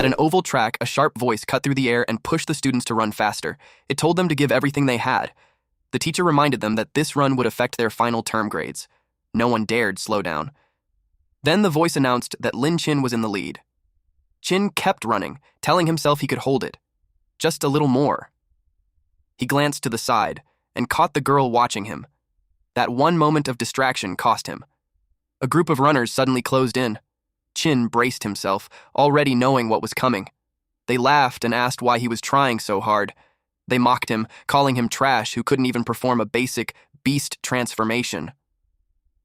At an oval track, a sharp voice cut through the air and pushed the students to run faster. It told them to give everything they had. The teacher reminded them that this run would affect their final term grades. No one dared slow down. Then the voice announced that Lin Chin was in the lead. Chin kept running, telling himself he could hold it. Just a little more. He glanced to the side and caught the girl watching him. That one moment of distraction cost him. A group of runners suddenly closed in. Chin braced himself, already knowing what was coming. They laughed and asked why he was trying so hard. They mocked him, calling him trash who couldn't even perform a basic beast transformation.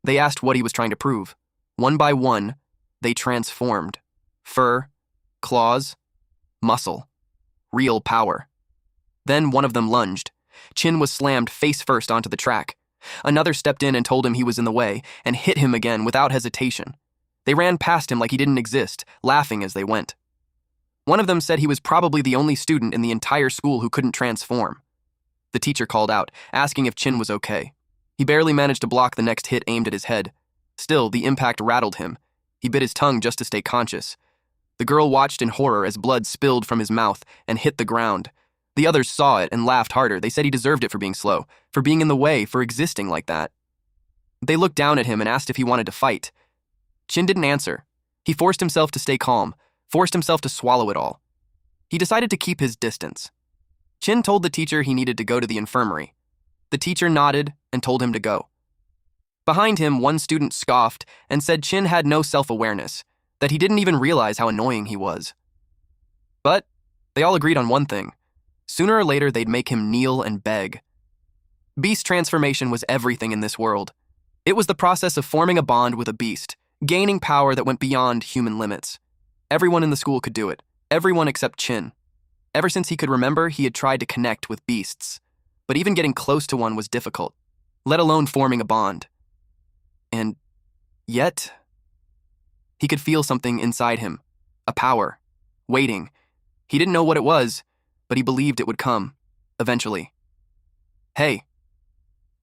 They asked what he was trying to prove. One by one, they transformed. Fur, claws, muscle, real power. Then one of them lunged. Chin was slammed face first onto the track. Another stepped in and told him he was in the way and hit him again without hesitation. They ran past him like he didn't exist, laughing as they went. One of them said he was probably the only student in the entire school who couldn't transform. The teacher called out, asking if Chin was okay. He barely managed to block the next hit aimed at his head. Still, the impact rattled him. He bit his tongue just to stay conscious. The girl watched in horror as blood spilled from his mouth and hit the ground. The others saw it and laughed harder. They said he deserved it for being slow, for being in the way, for existing like that. They looked down at him and asked if he wanted to fight. Chin didn't answer. He forced himself to stay calm, forced himself to swallow it all. He decided to keep his distance. Chin told the teacher he needed to go to the infirmary. The teacher nodded and told him to go. Behind him, one student scoffed and said Chin had no self-awareness, that he didn't even realize how annoying he was. But they all agreed on one thing. Sooner or later, they'd make him kneel and beg. Beast transformation was everything in this world. It was the process of forming a bond with a beast, gaining power that went beyond human limits. Everyone in the school could do it, everyone except Chin. Ever since he could remember, he had tried to connect with beasts. But even getting close to one was difficult, let alone forming a bond. And yet, he could feel something inside him, a power, waiting. He didn't know what it was, but he believed it would come, eventually. Hey.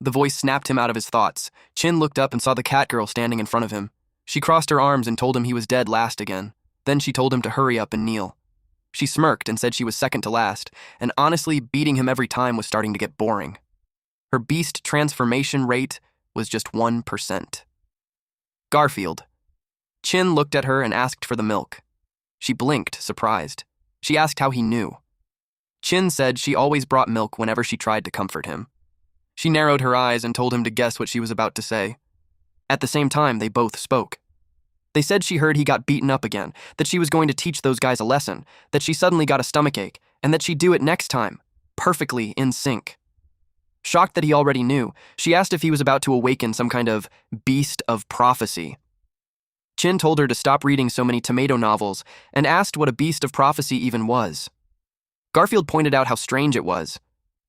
The voice snapped him out of his thoughts. Chin looked up and saw the cat girl standing in front of him. She crossed her arms and told him he was dead last again. Then she told him to hurry up and kneel. She smirked and said she was second to last, and honestly, beating him every time was starting to get boring. Her beast transformation rate was just 1%. Garfield. Chin looked at her and asked for the milk. She blinked, surprised. She asked how he knew. Chin said she always brought milk whenever she tried to comfort him. She narrowed her eyes and told him to guess what she was about to say. At the same time, they both spoke. They said she heard he got beaten up again, that she was going to teach those guys a lesson, that she suddenly got a stomachache, and that she'd do it next time, perfectly in sync. Shocked that he already knew, she asked if he was about to awaken some kind of beast of prophecy. Chin told her to stop reading so many tomato novels and asked what a beast of prophecy even was. Garfield pointed out how strange it was.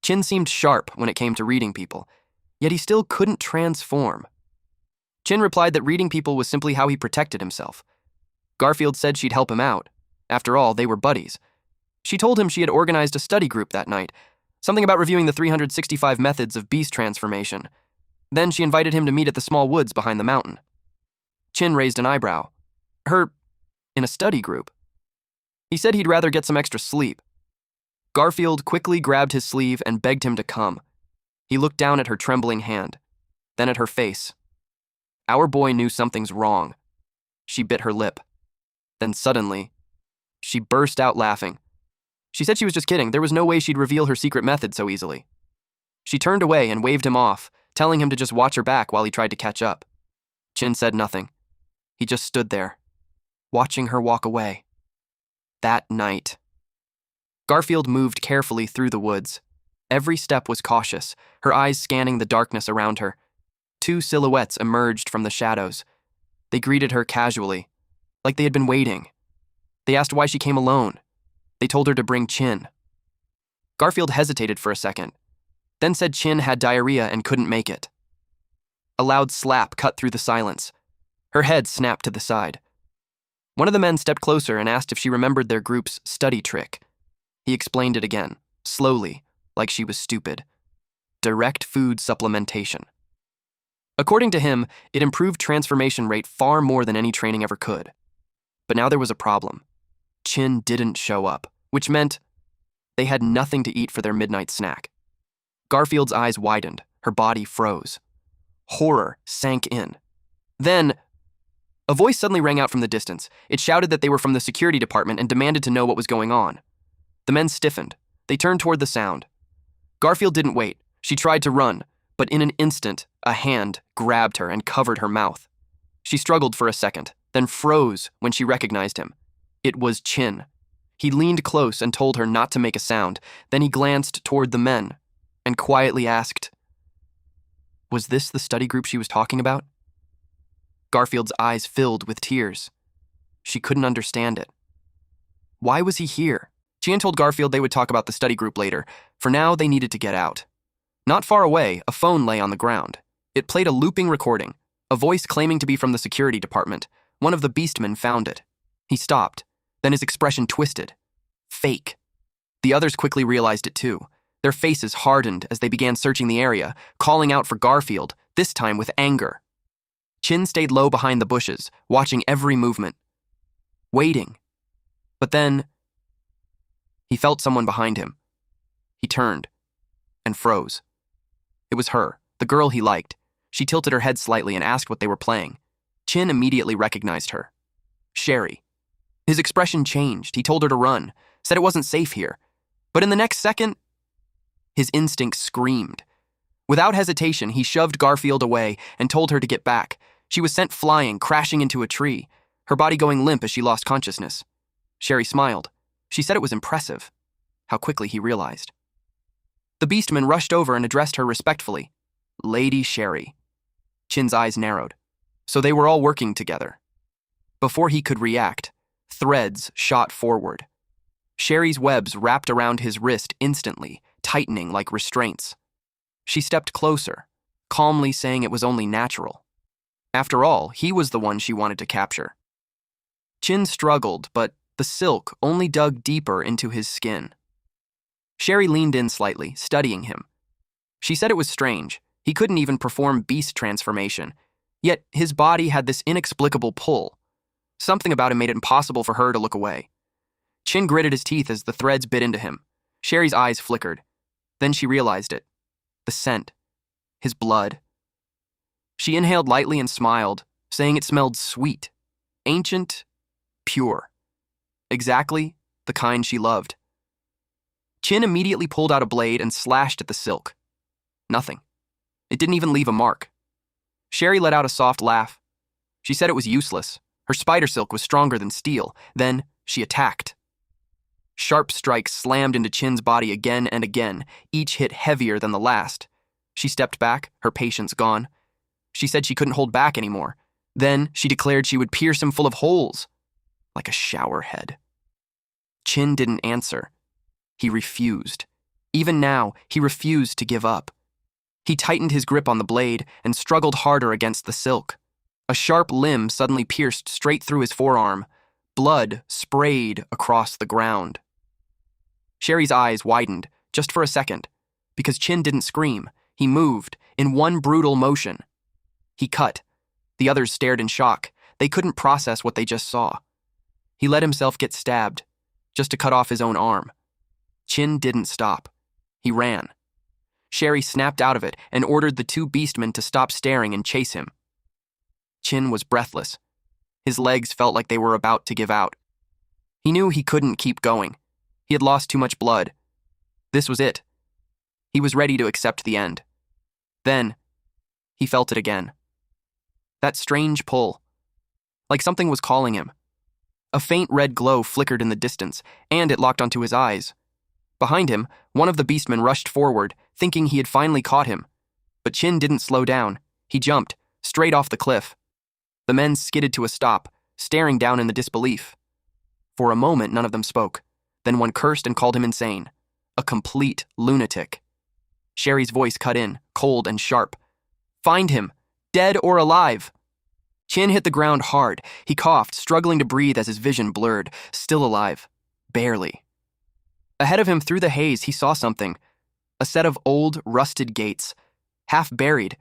Chin seemed sharp when it came to reading people, yet he still couldn't transform. Chin replied that reading people was simply how he protected himself. Garfield said she'd help him out. After all, they were buddies. She told him she had organized a study group that night, something about reviewing the 365 methods of beast transformation. Then she invited him to meet at the small woods behind the mountain. Chin raised an eyebrow. Her in a study group. He said he'd rather get some extra sleep. Garfield quickly grabbed his sleeve and begged him to come. He looked down at her trembling hand, then at her face. Our boy knew something's wrong. She bit her lip. Then suddenly, she burst out laughing. She said she was just kidding. There was no way she'd reveal her secret method so easily. She turned away and waved him off, telling him to just watch her back while he tried to catch up. Chin said nothing. He just stood there, watching her walk away. That night, Garfield moved carefully through the woods. Every step was cautious, her eyes scanning the darkness around her. Two silhouettes emerged from the shadows. They greeted her casually, like they had been waiting. They asked why she came alone. They told her to bring Chin. Garfield hesitated for a second, then said Chin had diarrhea and couldn't make it. A loud slap cut through the silence. Her head snapped to the side. One of the men stepped closer and asked if she remembered their group's study trick. He explained it again, slowly, like she was stupid. Direct food supplementation. According to him, it improved transformation rate far more than any training ever could. But now there was a problem. Chin didn't show up, which meant they had nothing to eat for their midnight snack. Garfield's eyes widened, her body froze. Horror sank in. Then, a voice suddenly rang out from the distance. It shouted that they were from the security department and demanded to know what was going on. The men stiffened. They turned toward the sound. Garfield didn't wait. She tried to run, but in an instant, a hand grabbed her and covered her mouth. She struggled for a second, then froze when she recognized him. It was Chin. He leaned close and told her not to make a sound. Then he glanced toward the men and quietly asked, "Was this the study group she was talking about?" Garfield's eyes filled with tears. She couldn't understand it. Why was he here? Chin told Garfield they would talk about the study group later. For now, they needed to get out. Not far away, a phone lay on the ground. It played a looping recording, a voice claiming to be from the security department. One of the beastmen found it. He stopped. Then his expression twisted. Fake. The others quickly realized it too. Their faces hardened as they began searching the area, calling out for Garfield, this time with anger. Chin stayed low behind the bushes, watching every movement. Waiting. But then, he felt someone behind him. He turned and froze. It was her, the girl he liked. She tilted her head slightly and asked what they were playing. Chin immediately recognized her. Sherry. His expression changed. He told her to run, said it wasn't safe here. But in the next second, his instinct screamed. Without hesitation, he shoved Garfield away and told her to get back. She was sent flying, crashing into a tree, her body going limp as she lost consciousness. Sherry smiled. She said it was impressive. How quickly he realized. The beastman rushed over and addressed her respectfully. Lady Sherry. Chin's eyes narrowed. So they were all working together. Before he could react, threads shot forward. Sherry's webs wrapped around his wrist instantly, tightening like restraints. She stepped closer, calmly saying it was only natural. After all, he was the one she wanted to capture. Chin struggled, but the silk only dug deeper into his skin. Sherry leaned in slightly, studying him. She said it was strange. He couldn't even perform beast transformation. Yet his body had this inexplicable pull. Something about him made it impossible for her to look away. Chin gritted his teeth as the threads bit into him. Sherry's eyes flickered. Then she realized it. The scent. His blood. She inhaled lightly and smiled, saying it smelled sweet, ancient, pure. Exactly the kind she loved. Chin immediately pulled out a blade and slashed at the silk. Nothing. It didn't even leave a mark. Sherry let out a soft laugh. She said it was useless. Her spider silk was stronger than steel. Then she attacked. Sharp strikes slammed into Chin's body again and again, each hit heavier than the last. She stepped back, her patience gone. She said she couldn't hold back anymore. Then she declared she would pierce him full of holes, like a shower head. Chin didn't answer. He refused. Even now, he refused to give up. He tightened his grip on the blade and struggled harder against the silk. A sharp limb suddenly pierced straight through his forearm. Blood sprayed across the ground. Sherry's eyes widened, just for a second. Because Chin didn't scream, he moved, in one brutal motion. He cut. The others stared in shock. They couldn't process what they just saw. He let himself get stabbed, just to cut off his own arm. Chin didn't stop. He ran. Sherry snapped out of it and ordered the two beastmen to stop staring and chase him. Chin was breathless. His legs felt like they were about to give out. He knew he couldn't keep going. He had lost too much blood. This was it. He was ready to accept the end. Then, he felt it again. That strange pull. Like something was calling him. A faint red glow flickered in the distance, and it locked onto his eyes. Behind him, one of the beastmen rushed forward, thinking he had finally caught him. But Chin didn't slow down. He jumped, straight off the cliff. The men skidded to a stop, staring down in the disbelief. For a moment, none of them spoke. Then one cursed and called him insane. A complete lunatic. Sherry's voice cut in, cold and sharp. Find him, dead or alive. Chin hit the ground hard. He coughed, struggling to breathe as his vision blurred. Still alive. Barely. Ahead of him through the haze, he saw something. A set of old, rusted gates. Half buried.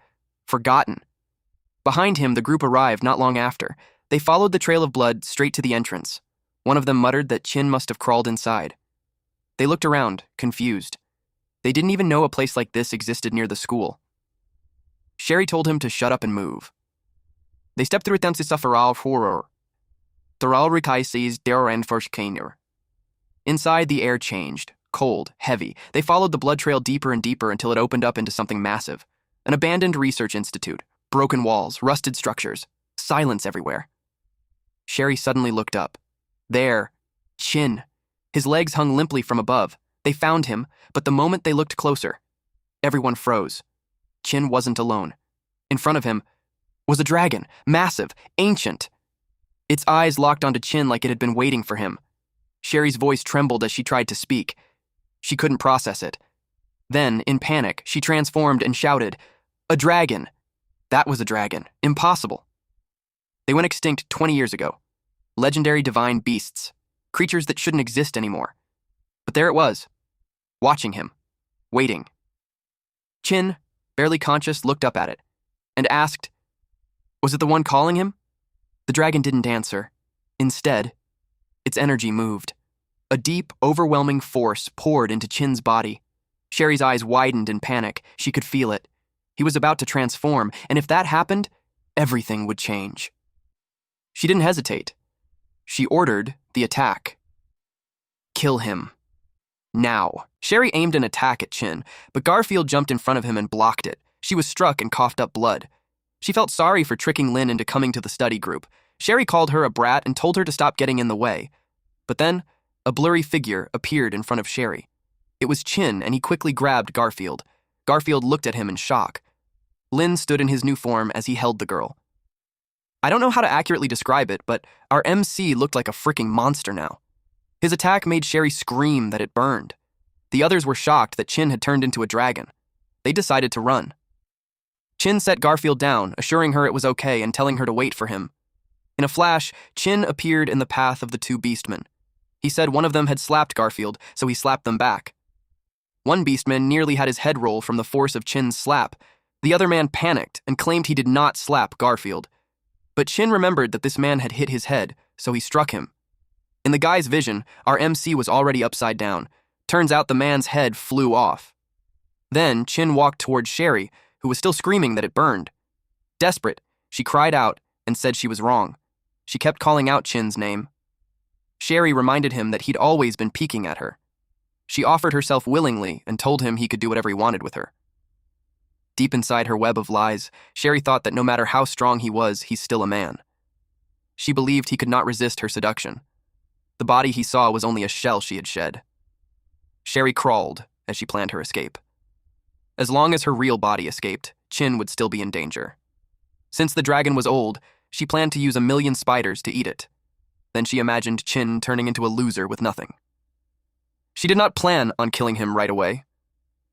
Forgotten. Behind him, the group arrived not long after. They followed the trail of blood straight to the entrance. One of them muttered that Chin must have crawled inside. They looked around, confused. They didn't even know a place like this existed near the school. Sherry told him to shut up and move. They stepped through it sa faral horror. Thoral rikaises der and firskaner. Inside, the air changed, cold, heavy. They followed the blood trail deeper and deeper until it opened up into something massive. An abandoned research institute, broken walls, rusted structures, silence everywhere. Sherry suddenly looked up. There, Chin. His legs hung limply from above. They found him, but the moment they looked closer, everyone froze. Chin wasn't alone. In front of him was a dragon, massive, ancient. Its eyes locked onto Chin like it had been waiting for him. Sherry's voice trembled as she tried to speak. She couldn't process it. Then, in panic, she transformed and shouted, "A dragon!" That was a dragon. Impossible. They went extinct 20 years ago. Legendary divine beasts. Creatures that shouldn't exist anymore. But there it was, watching him, waiting. Chin, barely conscious, looked up at it and asked, "Was it the one calling him?" The dragon didn't answer. Instead, its energy moved. A deep, overwhelming force poured into Chin's body. Sherry's eyes widened in panic. She could feel it. He was about to transform, and if that happened, everything would change. She didn't hesitate. She ordered the attack. Kill him. Now. Sherry aimed an attack at Chin, but Garfield jumped in front of him and blocked it. She was struck and coughed up blood. She felt sorry for tricking Lynn into coming to the study group. Sherry called her a brat and told her to stop getting in the way. But then, a blurry figure appeared in front of Sherry. It was Chin, and he quickly grabbed Garfield. Garfield looked at him in shock. Lynn stood in his new form as he held the girl. I don't know how to accurately describe it, but our MC looked like a freaking monster now. His attack made Sherry scream that it burned. The others were shocked that Chin had turned into a dragon. They decided to run. Chin set Garfield down, assuring her it was okay and telling her to wait for him. In a flash, Chin appeared in the path of the two beastmen. He said one of them had slapped Garfield, so he slapped them back. One beastman nearly had his head roll from the force of Chin's slap. The other man panicked and claimed he did not slap Garfield. But Chin remembered that this man had hit his head, so he struck him. In the guy's vision, our MC was already upside down. Turns out the man's head flew off. Then Chin walked toward Sherry, who was still screaming that it burned. Desperate, she cried out and said she was wrong. She kept calling out Chin's name. Sherry reminded him that he'd always been peeking at her. She offered herself willingly and told him he could do whatever he wanted with her. Deep inside her web of lies, Sherry thought that no matter how strong he was, he's still a man. She believed he could not resist her seduction. The body he saw was only a shell she had shed. Sherry crawled as she planned her escape. As long as her real body escaped, Chin would still be in danger. Since the dragon was old, she planned to use 1,000,000 spiders to eat it. Then she imagined Chin turning into a loser with nothing. She did not plan on killing him right away.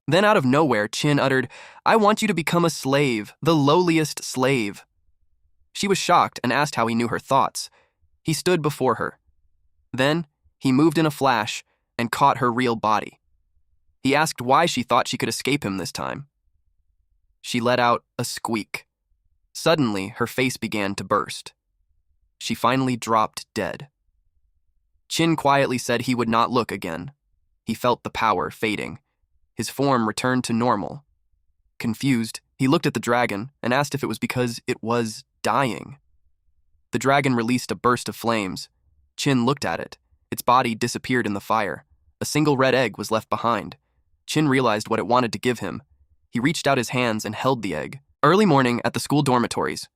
Then out of nowhere, Chin uttered, "I want you to become a slave, the lowliest slave." She was shocked and asked how he knew her thoughts. He stood before her. Then, he moved in a flash and caught her real body. He asked why she thought she could escape him this time. She let out a squeak. Suddenly, her face began to burst. She finally dropped dead. Chin quietly said he would not look again. He felt the power fading. His form returned to normal. Confused, he looked at the dragon and asked if it was because it was dying. The dragon released a burst of flames. Chin looked at it. Its body disappeared in the fire. A single red egg was left behind. Chin realized what it wanted to give him. He reached out his hands and held the egg. Early morning at the school dormitories.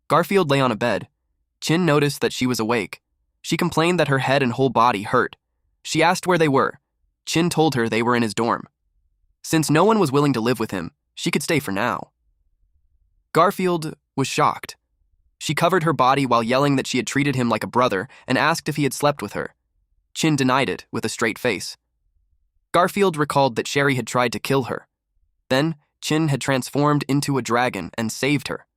Garfield lay on a bed. Chin noticed that she was awake. She complained that her head and whole body hurt. She asked where they were. Chin told her they were in his dorm. Since no one was willing to live with him, she could stay for now. Garfield was shocked. She covered her body while yelling that she had treated him like a brother and asked if he had slept with her. Chin denied it with a straight face. Garfield recalled that Sherry had tried to kill her. Then, Chin had transformed into a dragon and saved her.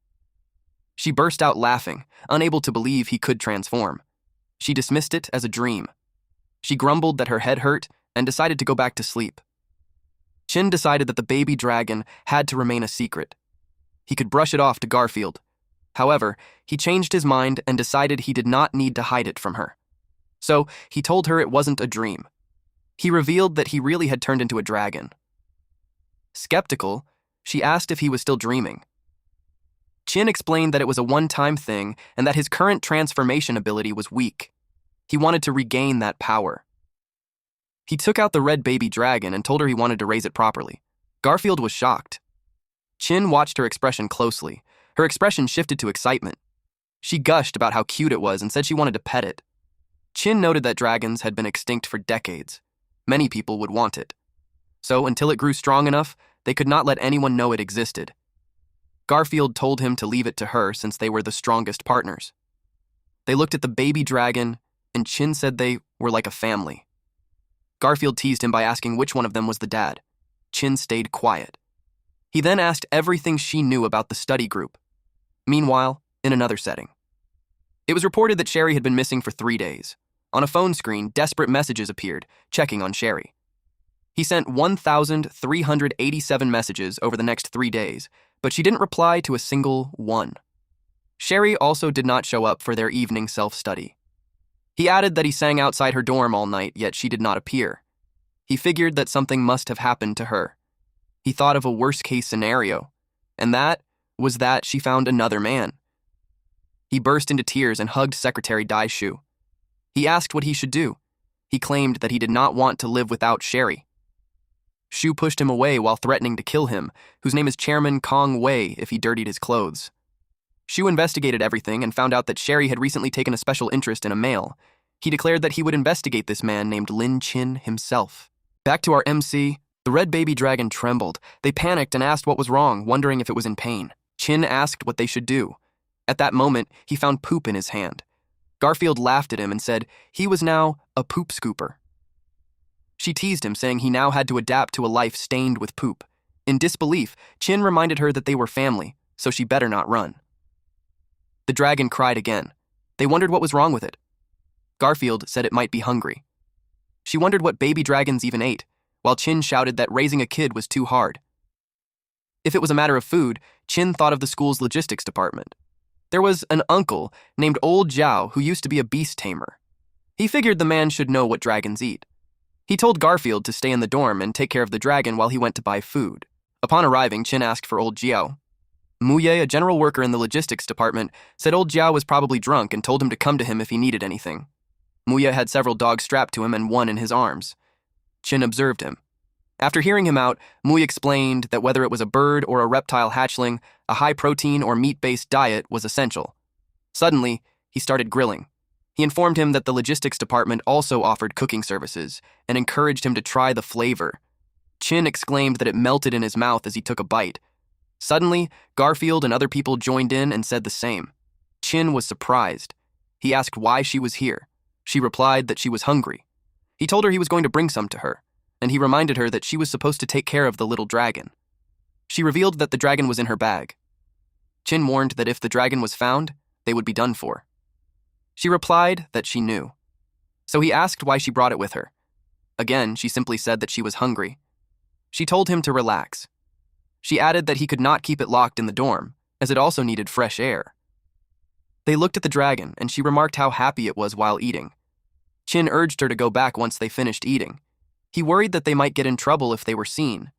She burst out laughing, unable to believe he could transform. She dismissed it as a dream. She grumbled that her head hurt and decided to go back to sleep. Chin decided that the baby dragon had to remain a secret. He could brush it off to Garfield. However, he changed his mind and decided he did not need to hide it from her. So he told her it wasn't a dream. He revealed that he really had turned into a dragon. Skeptical, she asked if he was still dreaming. Chin explained that it was a one-time thing and that his current transformation ability was weak. He wanted to regain that power. He took out the red baby dragon and told her he wanted to raise it properly. Garfield was shocked. Chin watched her expression closely. Her expression shifted to excitement. She gushed about how cute it was and said she wanted to pet it. Chin noted that dragons had been extinct for decades. Many people would want it. So until it grew strong enough, they could not let anyone know it existed. Garfield told him to leave it to her since they were the strongest partners. They looked at the baby dragon, and Chin said they were like a family. Garfield teased him by asking which one of them was the dad. Chin stayed quiet. He then asked everything she knew about the study group. Meanwhile, in another setting. It was reported that Sherry had been missing for 3 days. On a phone screen, desperate messages appeared, checking on Sherry. He sent 1,387 messages over the next 3 days, but she didn't reply to a single one. Sherry also did not show up for their evening self-study. He added that he sang outside her dorm all night, yet she did not appear. He figured that something must have happened to her. He thought of a worst-case scenario, and that was that she found another man. He burst into tears and hugged Secretary Daishu. He asked what he should do. He claimed that he did not want to live without Sherry. Shu pushed him away while threatening to kill him, whose name is Chairman Kong Wei, if he dirtied his clothes. Shu investigated everything and found out that Sherry had recently taken a special interest in a male. He declared that he would investigate this man named Lin Chin himself. Back to our MC, the red baby dragon trembled. They panicked and asked what was wrong, wondering if it was in pain. Chin asked what they should do. At that moment, he found poop in his hand. Garfield laughed at him and said he was now a poop scooper. She teased him, saying he now had to adapt to a life stained with poop. In disbelief, Chin reminded her that they were family, so she better not run. The dragon cried again. They wondered what was wrong with it. Garfield said it might be hungry. She wondered what baby dragons even ate, while Chin shouted that raising a kid was too hard. If it was a matter of food, Chin thought of the school's logistics department. There was an uncle named Old Jiao who used to be a beast tamer. He figured the man should know what dragons eat. He told Garfield to stay in the dorm and take care of the dragon while he went to buy food. Upon arriving, Chin asked for Old Jiao. Muye, a general worker in the logistics department, said Old Jiao was probably drunk and told him to come to him if he needed anything. Muye had several dogs strapped to him and one in his arms. Chin observed him. After hearing him out, Muye explained that whether it was a bird or a reptile hatchling, a high-protein or meat-based diet was essential. Suddenly, he started grilling. He informed him that the logistics department also offered cooking services and encouraged him to try the flavor. Chin exclaimed that it melted in his mouth as he took a bite. Suddenly, Garfield and other people joined in and said the same. Chin was surprised. He asked why she was here. She replied that she was hungry. He told her he was going to bring some to her, and he reminded her that she was supposed to take care of the little dragon. She revealed that the dragon was in her bag. Chin warned that if the dragon was found, they would be done for. She replied that she knew. So he asked why she brought it with her. Again, she simply said that she was hungry. She told him to relax. She added that he could not keep it locked in the dorm, as it also needed fresh air. They looked at the dragon, and she remarked how happy it was while eating. Chin urged her to go back once they finished eating. He worried that they might get in trouble if they were seen.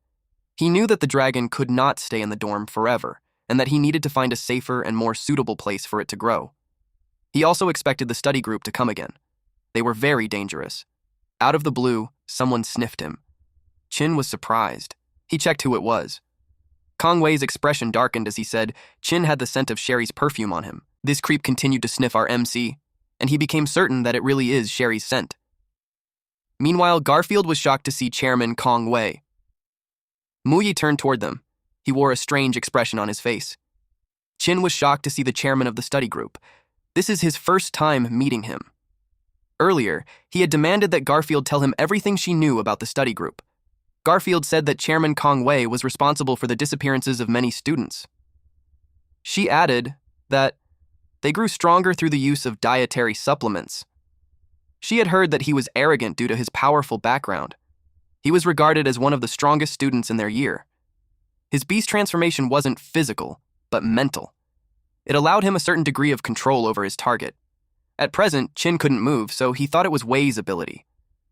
He knew that the dragon could not stay in the dorm forever, and that he needed to find a safer and more suitable place for it to grow. He also expected the study group to come again. They were very dangerous. Out of the blue, someone sniffed him. Chin was surprised. He checked who it was. Kong Wei's expression darkened as he said Chin had the scent of Sherry's perfume on him. This creep continued to sniff our MC, and he became certain that it really is Sherry's scent. Meanwhile, Garfield was shocked to see Chairman Kong Wei. Muyi turned toward them. He wore a strange expression on his face. Chin was shocked to see the chairman of the study group. This is his first time meeting him. Earlier, he had demanded that Garfield tell him everything she knew about the study group. Garfield said that Chairman Kong Wei was responsible for the disappearances of many students. She added that they grew stronger through the use of dietary supplements. She had heard that he was arrogant due to his powerful background. He was regarded as one of the strongest students in their year. His beast transformation wasn't physical, but mental. It allowed him a certain degree of control over his target. At present, Chin couldn't move, so he thought it was Wei's ability.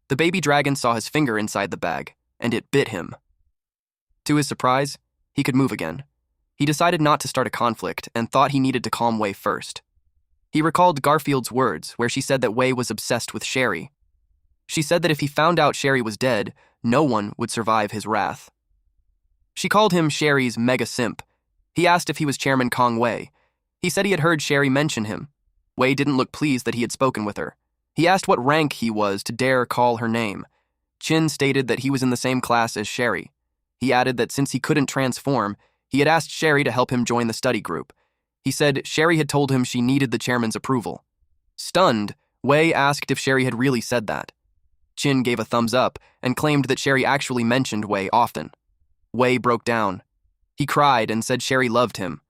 The baby dragon saw his finger inside the bag, and it bit him. To his surprise, he could move again. He decided not to start a conflict and thought he needed to calm Wei first. He recalled Garfield's words, where she said that Wei was obsessed with Sherry. She said that if he found out Sherry was dead, no one would survive his wrath. She called him Sherry's mega simp. He asked if he was Chairman Kong Wei. He said he had heard Sherry mention him. Wei didn't look pleased that he had spoken with her. He asked what rank he was to dare call her name. Chin stated that he was in the same class as Sherry. He added that since he couldn't transform, he had asked Sherry to help him join the study group. He said Sherry had told him she needed the chairman's approval. Stunned, Wei asked if Sherry had really said that. Chin gave a thumbs up and claimed that Sherry actually mentioned Wei often. Wei broke down. He cried and said Sherry loved him.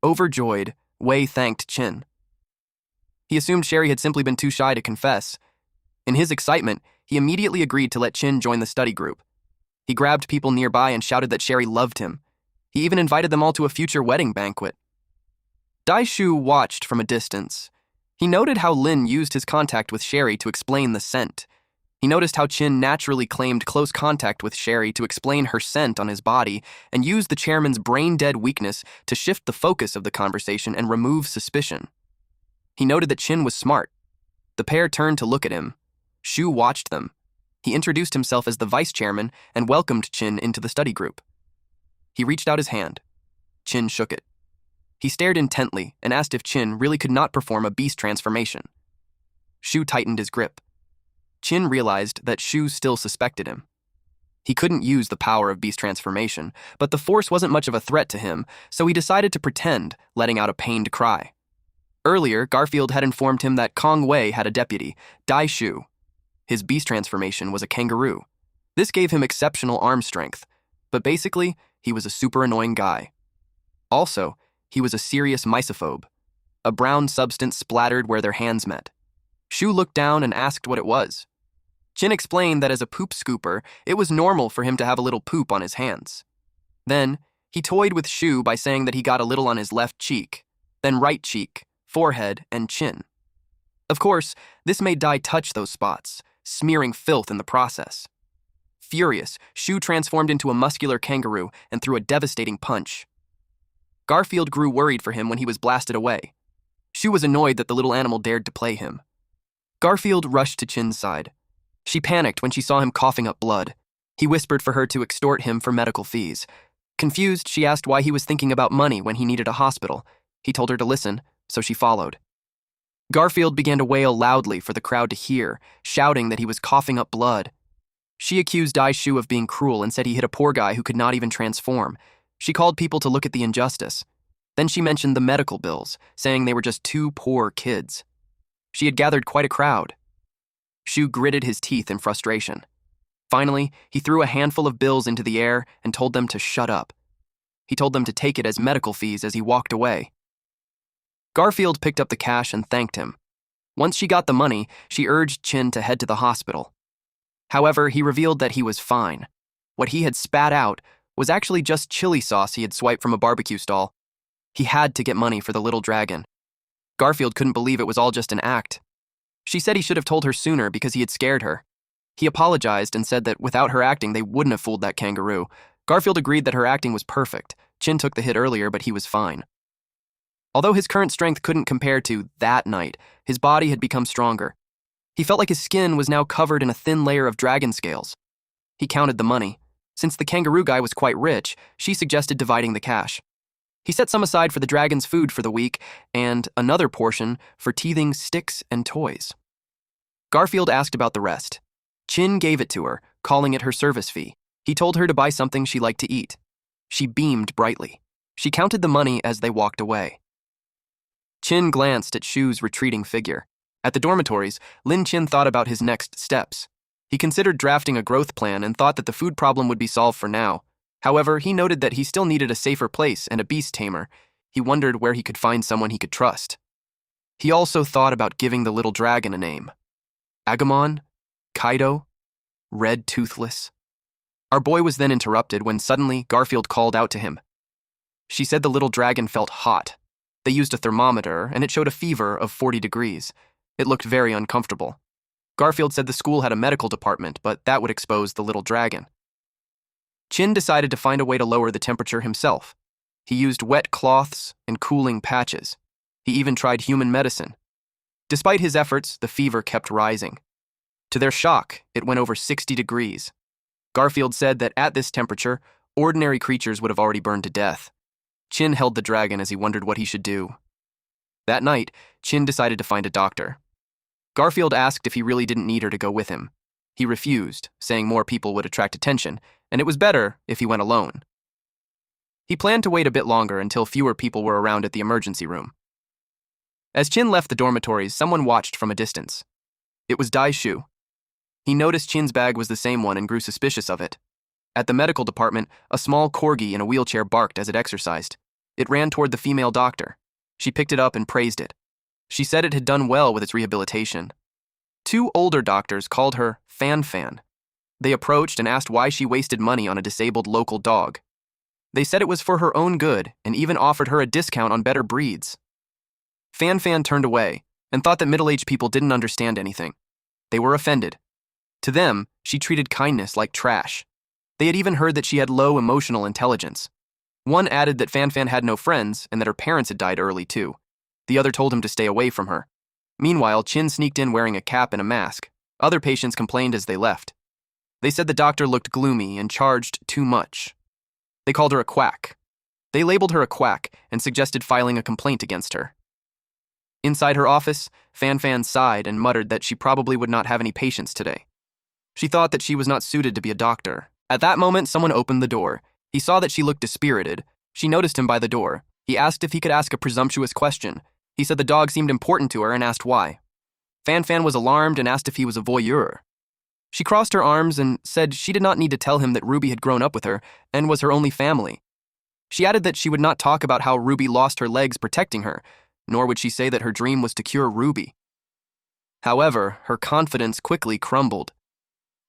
Overjoyed, Wei thanked Chin. He assumed Sherry had simply been too shy to confess. In his excitement, he immediately agreed to let Chin join the study group. He grabbed people nearby and shouted that Sherry loved him. He even invited them all to a future wedding banquet. Daishu watched from a distance. He noted how Lin used his contact with Sherry to explain the scent. He noticed how Chin naturally claimed close contact with Sherry to explain her scent on his body and used the chairman's brain-dead weakness to shift the focus of the conversation and remove suspicion. He noted that Chin was smart. The pair turned to look at him. Shu watched them. He introduced himself as the vice chairman and welcomed Chin into the study group. He reached out his hand. Chin shook it. He stared intently and asked if Chin really could not perform a beast transformation. Shu tightened his grip. Chin realized that Shu still suspected him. He couldn't use the power of beast transformation, but the force wasn't much of a threat to him, so he decided to pretend, letting out a pained cry. Earlier, Garfield had informed him that Kong Wei had a deputy, Dai Shu. His beast transformation was a kangaroo. This gave him exceptional arm strength, but basically, he was a super annoying guy. Also, he was a serious misophobe. A brown substance splattered where their hands met. Shu looked down and asked what it was. Chin explained that as a poop scooper, it was normal for him to have a little poop on his hands. Then, he toyed with Shu by saying that he got a little on his left cheek, then right cheek, forehead, and chin. Of course, this made Dai touch those spots, smearing filth in the process. Furious, Shu transformed into a muscular kangaroo and threw a devastating punch. Garfield grew worried for him when he was blasted away. Shu was annoyed that the little animal dared to play him. Garfield rushed to Chin's side. She panicked when she saw him coughing up blood. He whispered for her to extort him for medical fees. Confused, she asked why he was thinking about money when he needed a hospital. He told her to listen, so she followed. Garfield began to wail loudly for the crowd to hear, shouting that he was coughing up blood. She accused Dai Shu of being cruel and said he hit a poor guy who could not even transform. She called people to look at the injustice. Then she mentioned the medical bills, saying they were just two poor kids. She had gathered quite a crowd. Shu gritted his teeth in frustration. Finally, he threw a handful of bills into the air and told them to shut up. He told them to take it as medical fees as he walked away. Garfield picked up the cash and thanked him. Once she got the money, she urged Chin to head to the hospital. However, he revealed that he was fine. What he had spat out was actually just chili sauce he had swiped from a barbecue stall. He had to get money for the little dragon. Garfield couldn't believe it was all just an act. She said he should have told her sooner because he had scared her. He apologized and said that without her acting, they wouldn't have fooled that kangaroo. Garfield agreed that her acting was perfect. Chin took the hit earlier, but he was fine. Although his current strength couldn't compare to that night, his body had become stronger. He felt like his skin was now covered in a thin layer of dragon scales. He counted the money. Since the kangaroo guy was quite rich, she suggested dividing the cash. He set some aside for the dragon's food for the week, and another portion for teething sticks and toys. Garfield asked about the rest. Chin gave it to her, calling it her service fee. He told her to buy something she liked to eat. She beamed brightly. She counted the money as they walked away. Chin glanced at Shu's retreating figure. At the dormitories, Lin Chin thought about his next steps. He considered drafting a growth plan and thought that the food problem would be solved for now. However, he noted that he still needed a safer place and a beast tamer. He wondered where he could find someone he could trust. He also thought about giving the little dragon a name. Agumon? Kaido? Red Toothless? Our boy was then interrupted when suddenly Garfield called out to him. She said the little dragon felt hot. They used a thermometer, and it showed a fever of 40 degrees. It looked very uncomfortable. Garfield said the school had a medical department, but that would expose the little dragon. Chin decided to find a way to lower the temperature himself. He used wet cloths and cooling patches. He even tried human medicine. Despite his efforts, the fever kept rising. To their shock, it went over 60 degrees. Garfield said that at this temperature, ordinary creatures would have already burned to death. Chin held the dragon as he wondered what he should do. That night, Chin decided to find a doctor. Garfield asked if he really didn't need her to go with him. He refused, saying more people would attract attention, and it was better if he went alone. He planned to wait a bit longer until fewer people were around at the emergency room. As Chin left the dormitories, someone watched from a distance. It was Dai Shu. He noticed Chin's bag was the same one and grew suspicious of it. At the medical department, a small corgi in a wheelchair barked as it exercised. It ran toward the female doctor. She picked it up and praised it. She said it had done well with its rehabilitation. Two older doctors called her Fan Fan. They approached and asked why she wasted money on a disabled local dog. They said it was for her own good and even offered her a discount on better breeds. Fan Fan turned away and thought that middle-aged people didn't understand anything. They were offended. To them, she treated kindness like trash. They had even heard that she had low emotional intelligence. One added that Fan Fan had no friends and that her parents had died early too. The other told him to stay away from her. Meanwhile, Chin sneaked in wearing a cap and a mask. Other patients complained as they left. They said the doctor looked gloomy and charged too much. They called her a quack. They labeled her a quack and suggested filing a complaint against her. Inside her office, Fan Fan sighed and muttered that she probably would not have any patients today. She thought that she was not suited to be a doctor. At that moment, someone opened the door. He saw that she looked dispirited. She noticed him by the door. He asked if he could ask a presumptuous question. He said the dog seemed important to her and asked why. Fan Fan was alarmed and asked if he was a voyeur. She crossed her arms and said she did not need to tell him that Ruby had grown up with her and was her only family. She added that she would not talk about how Ruby lost her legs protecting her, nor would she say that her dream was to cure Ruby. However, her confidence quickly crumbled.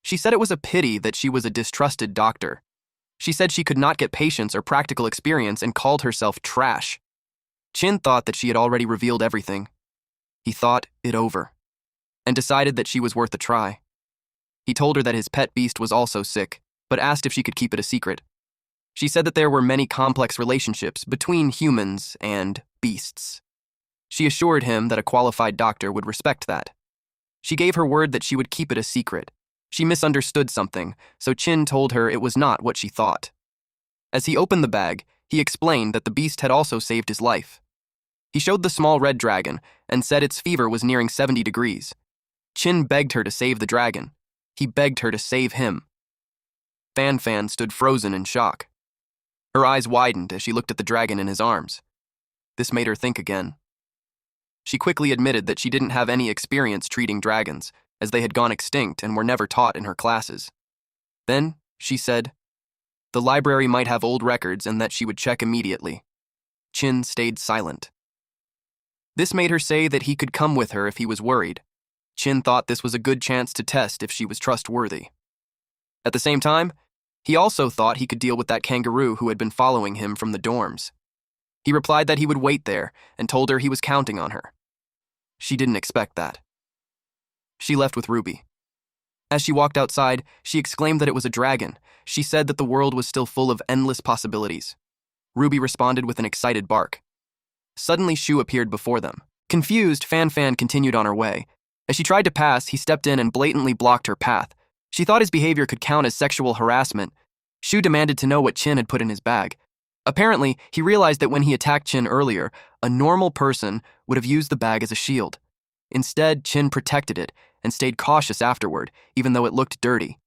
She said it was a pity that she was a distrusted doctor. She said she could not get patients or practical experience and called herself trash. Chin thought that she had already revealed everything. He thought it over and decided that she was worth a try. He told her that his pet beast was also sick, but asked if she could keep it a secret. She said that there were many complex relationships between humans and beasts. She assured him that a qualified doctor would respect that. She gave her word that she would keep it a secret. She misunderstood something, so Chin told her it was not what she thought. As he opened the bag, he explained that the beast had also saved his life. He showed the small red dragon and said its fever was nearing 70 degrees. Chin begged her to save the dragon. He begged her to save him. Fan Fan stood frozen in shock. Her eyes widened as she looked at the dragon in his arms. This made her think again. She quickly admitted that she didn't have any experience treating dragons, as they had gone extinct and were never taught in her classes. Then, she said, the library might have old records and that she would check immediately. Chin stayed silent. This made her say that he could come with her if he was worried. Chin thought this was a good chance to test if she was trustworthy. At the same time, he also thought he could deal with that kangaroo who had been following him from the dorms. He replied that he would wait there and told her he was counting on her. She didn't expect that. She left with Ruby. As she walked outside, she exclaimed that it was a dragon. She said that the world was still full of endless possibilities. Ruby responded with an excited bark. Suddenly, Shu appeared before them. Confused, Fan Fan continued on her way. As she tried to pass, he stepped in and blatantly blocked her path. She thought his behavior could count as sexual harassment. Shu demanded to know what Chin had put in his bag. Apparently, he realized that when he attacked Chin earlier, a normal person would have used the bag as a shield. Instead, Chin protected it and stayed cautious afterward, even though it looked dirty.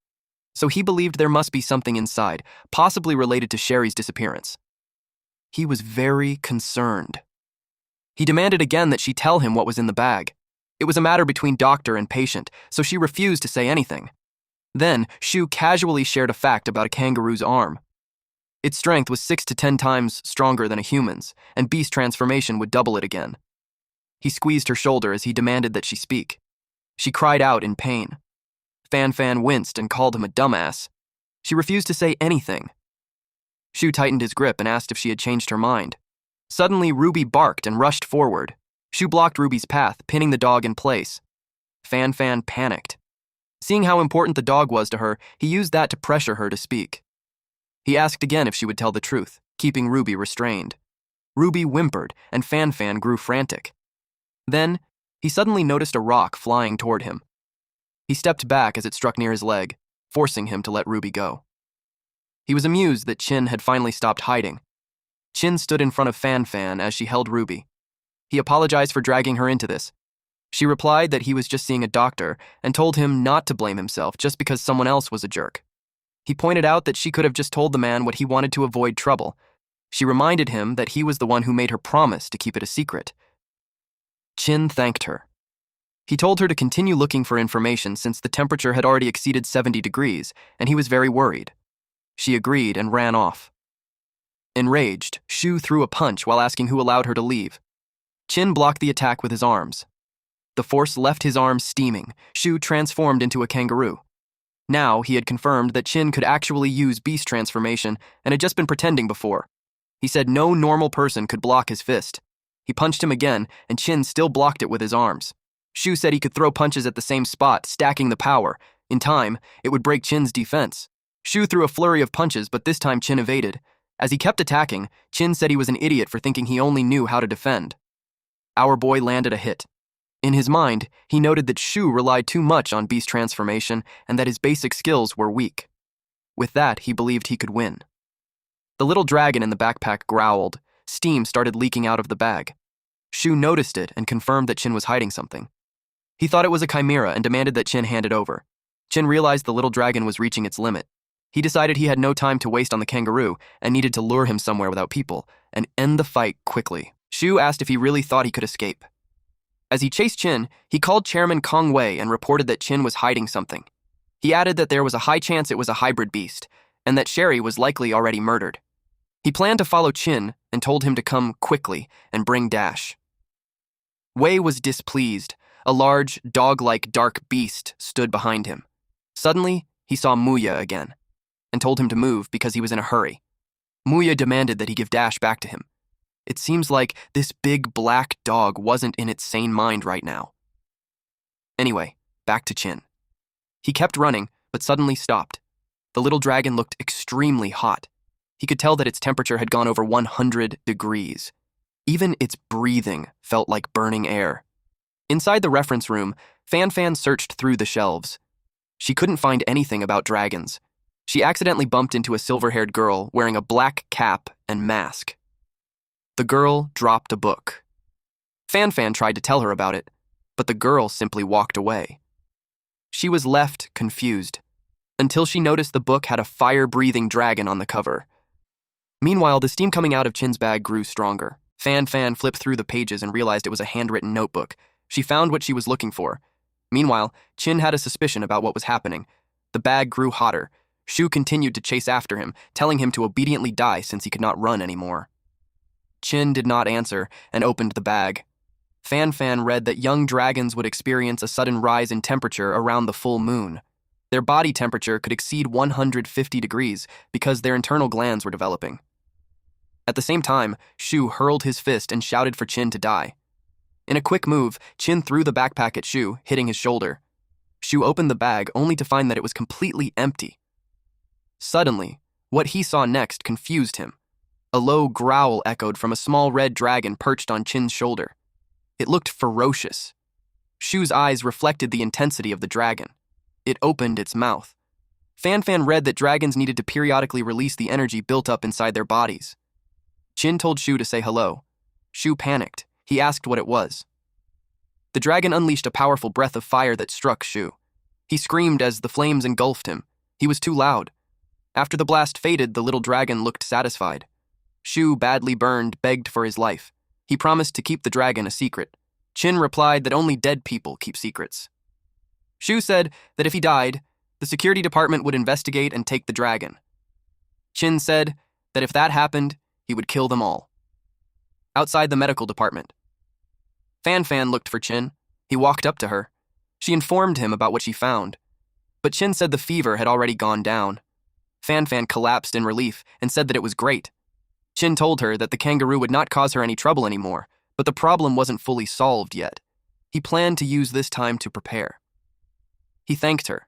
So he believed there must be something inside, possibly related to Sherry's disappearance. He was very concerned. He demanded again that she tell him what was in the bag. It was a matter between doctor and patient, so she refused to say anything. Then, Shu casually shared a fact about a kangaroo's arm. Its strength was 6 to 10 times stronger than a human's, and beast transformation would double it again. He squeezed her shoulder as he demanded that she speak. She cried out in pain. Fan Fan winced and called him a dumbass. She refused to say anything. Shu tightened his grip and asked if she had changed her mind. Suddenly, Ruby barked and rushed forward. Shu blocked Ruby's path, pinning the dog in place. Fan Fan panicked. Seeing how important the dog was to her, he used that to pressure her to speak. He asked again if she would tell the truth, keeping Ruby restrained. Ruby whimpered, and Fan Fan grew frantic. Then, he suddenly noticed a rock flying toward him. He stepped back as it struck near his leg, forcing him to let Ruby go. He was amused that Chin had finally stopped hiding. Chin stood in front of Fan Fan as she held Ruby. He apologized for dragging her into this. She replied that he was just seeing a doctor and told him not to blame himself just because someone else was a jerk. He pointed out that she could have just told the man what he wanted to avoid trouble. She reminded him that he was the one who made her promise to keep it a secret. Chin thanked her. He told her to continue looking for information since the temperature had already exceeded 70 degrees, and he was very worried. She agreed and ran off. Enraged, Shu threw a punch while asking who allowed her to leave. Chin blocked the attack with his arms. The force left his arms steaming. Shu transformed into a kangaroo. Now he had confirmed that Chin could actually use beast transformation and had just been pretending before. He said no normal person could block his fist. He punched him again, and Chin still blocked it with his arms. Shu said he could throw punches at the same spot, stacking the power. In time, it would break Chin's defense. Shu threw a flurry of punches, but this time Chin evaded. As he kept attacking, Chin said he was an idiot for thinking he only knew how to defend. Our boy landed a hit. In his mind, he noted that Shu relied too much on beast transformation and that his basic skills were weak. With that, he believed he could win. The little dragon in the backpack growled. Steam started leaking out of the bag. Shu noticed it and confirmed that Chin was hiding something. He thought it was a chimera and demanded that Chin hand it over. Chin realized the little dragon was reaching its limit. He decided he had no time to waste on the kangaroo and needed to lure him somewhere without people and end the fight quickly. Shu asked if he really thought he could escape. As he chased Chin, he called Chairman Kong Wei and reported that Chin was hiding something. He added that there was a high chance it was a hybrid beast, and that Sherry was likely already murdered. He planned to follow Chin and told him to come quickly and bring Dash. Wei was displeased. A large, dog-like dark beast stood behind him. Suddenly, he saw Muya again, and told him to move because he was in a hurry. Muya demanded that he give Dash back to him. It seems like this big black dog wasn't in its sane mind right now. Anyway, back to Chin. He kept running, but suddenly stopped. The little dragon looked extremely hot. He could tell that its temperature had gone over 100 degrees. Even its breathing felt like burning air. Inside the reference room, Fan Fan searched through the shelves. She couldn't find anything about dragons. She accidentally bumped into a silver-haired girl wearing a black cap and mask. The girl dropped a book. Fan Fan tried to tell her about it, but the girl simply walked away. She was left confused, until she noticed the book had a fire-breathing dragon on the cover. Meanwhile, the steam coming out of Chin's bag grew stronger. Fan Fan flipped through the pages and realized it was a handwritten notebook. She found what she was looking for. Meanwhile, Chin had a suspicion about what was happening. The bag grew hotter. Shu continued to chase after him, telling him to obediently die since he could not run anymore. Chin did not answer and opened the bag. Fan Fan read that young dragons would experience a sudden rise in temperature around the full moon. Their body temperature could exceed 150 degrees because their internal glands were developing. At the same time, Shu hurled his fist and shouted for Chin to die. In a quick move, Chin threw the backpack at Shu, hitting his shoulder. Shu opened the bag only to find that it was completely empty. Suddenly, what he saw next confused him. A low growl echoed from a small red dragon perched on Chin's shoulder. It looked ferocious. Shu's eyes reflected the intensity of the dragon. It opened its mouth. Fan Fan read that dragons needed to periodically release the energy built up inside their bodies. Chin told Shu to say hello. Shu panicked. He asked what it was. The dragon unleashed a powerful breath of fire that struck Shu. He screamed as the flames engulfed him. He was too loud. After the blast faded, the little dragon looked satisfied. Shu, badly burned, begged for his life. He promised to keep the dragon a secret. Chin replied that only dead people keep secrets. Shu said that if he died, the security department would investigate and take the dragon. Chin said that if that happened, he would kill them all. Outside the medical department, Fan Fan looked for Chin. He walked up to her. She informed him about what she found. But Chin said the fever had already gone down. Fan Fan collapsed in relief and said that it was great. Chin told her that the kangaroo would not cause her any trouble anymore, But the problem wasn't fully solved yet. He planned to use this time to prepare. He thanked her.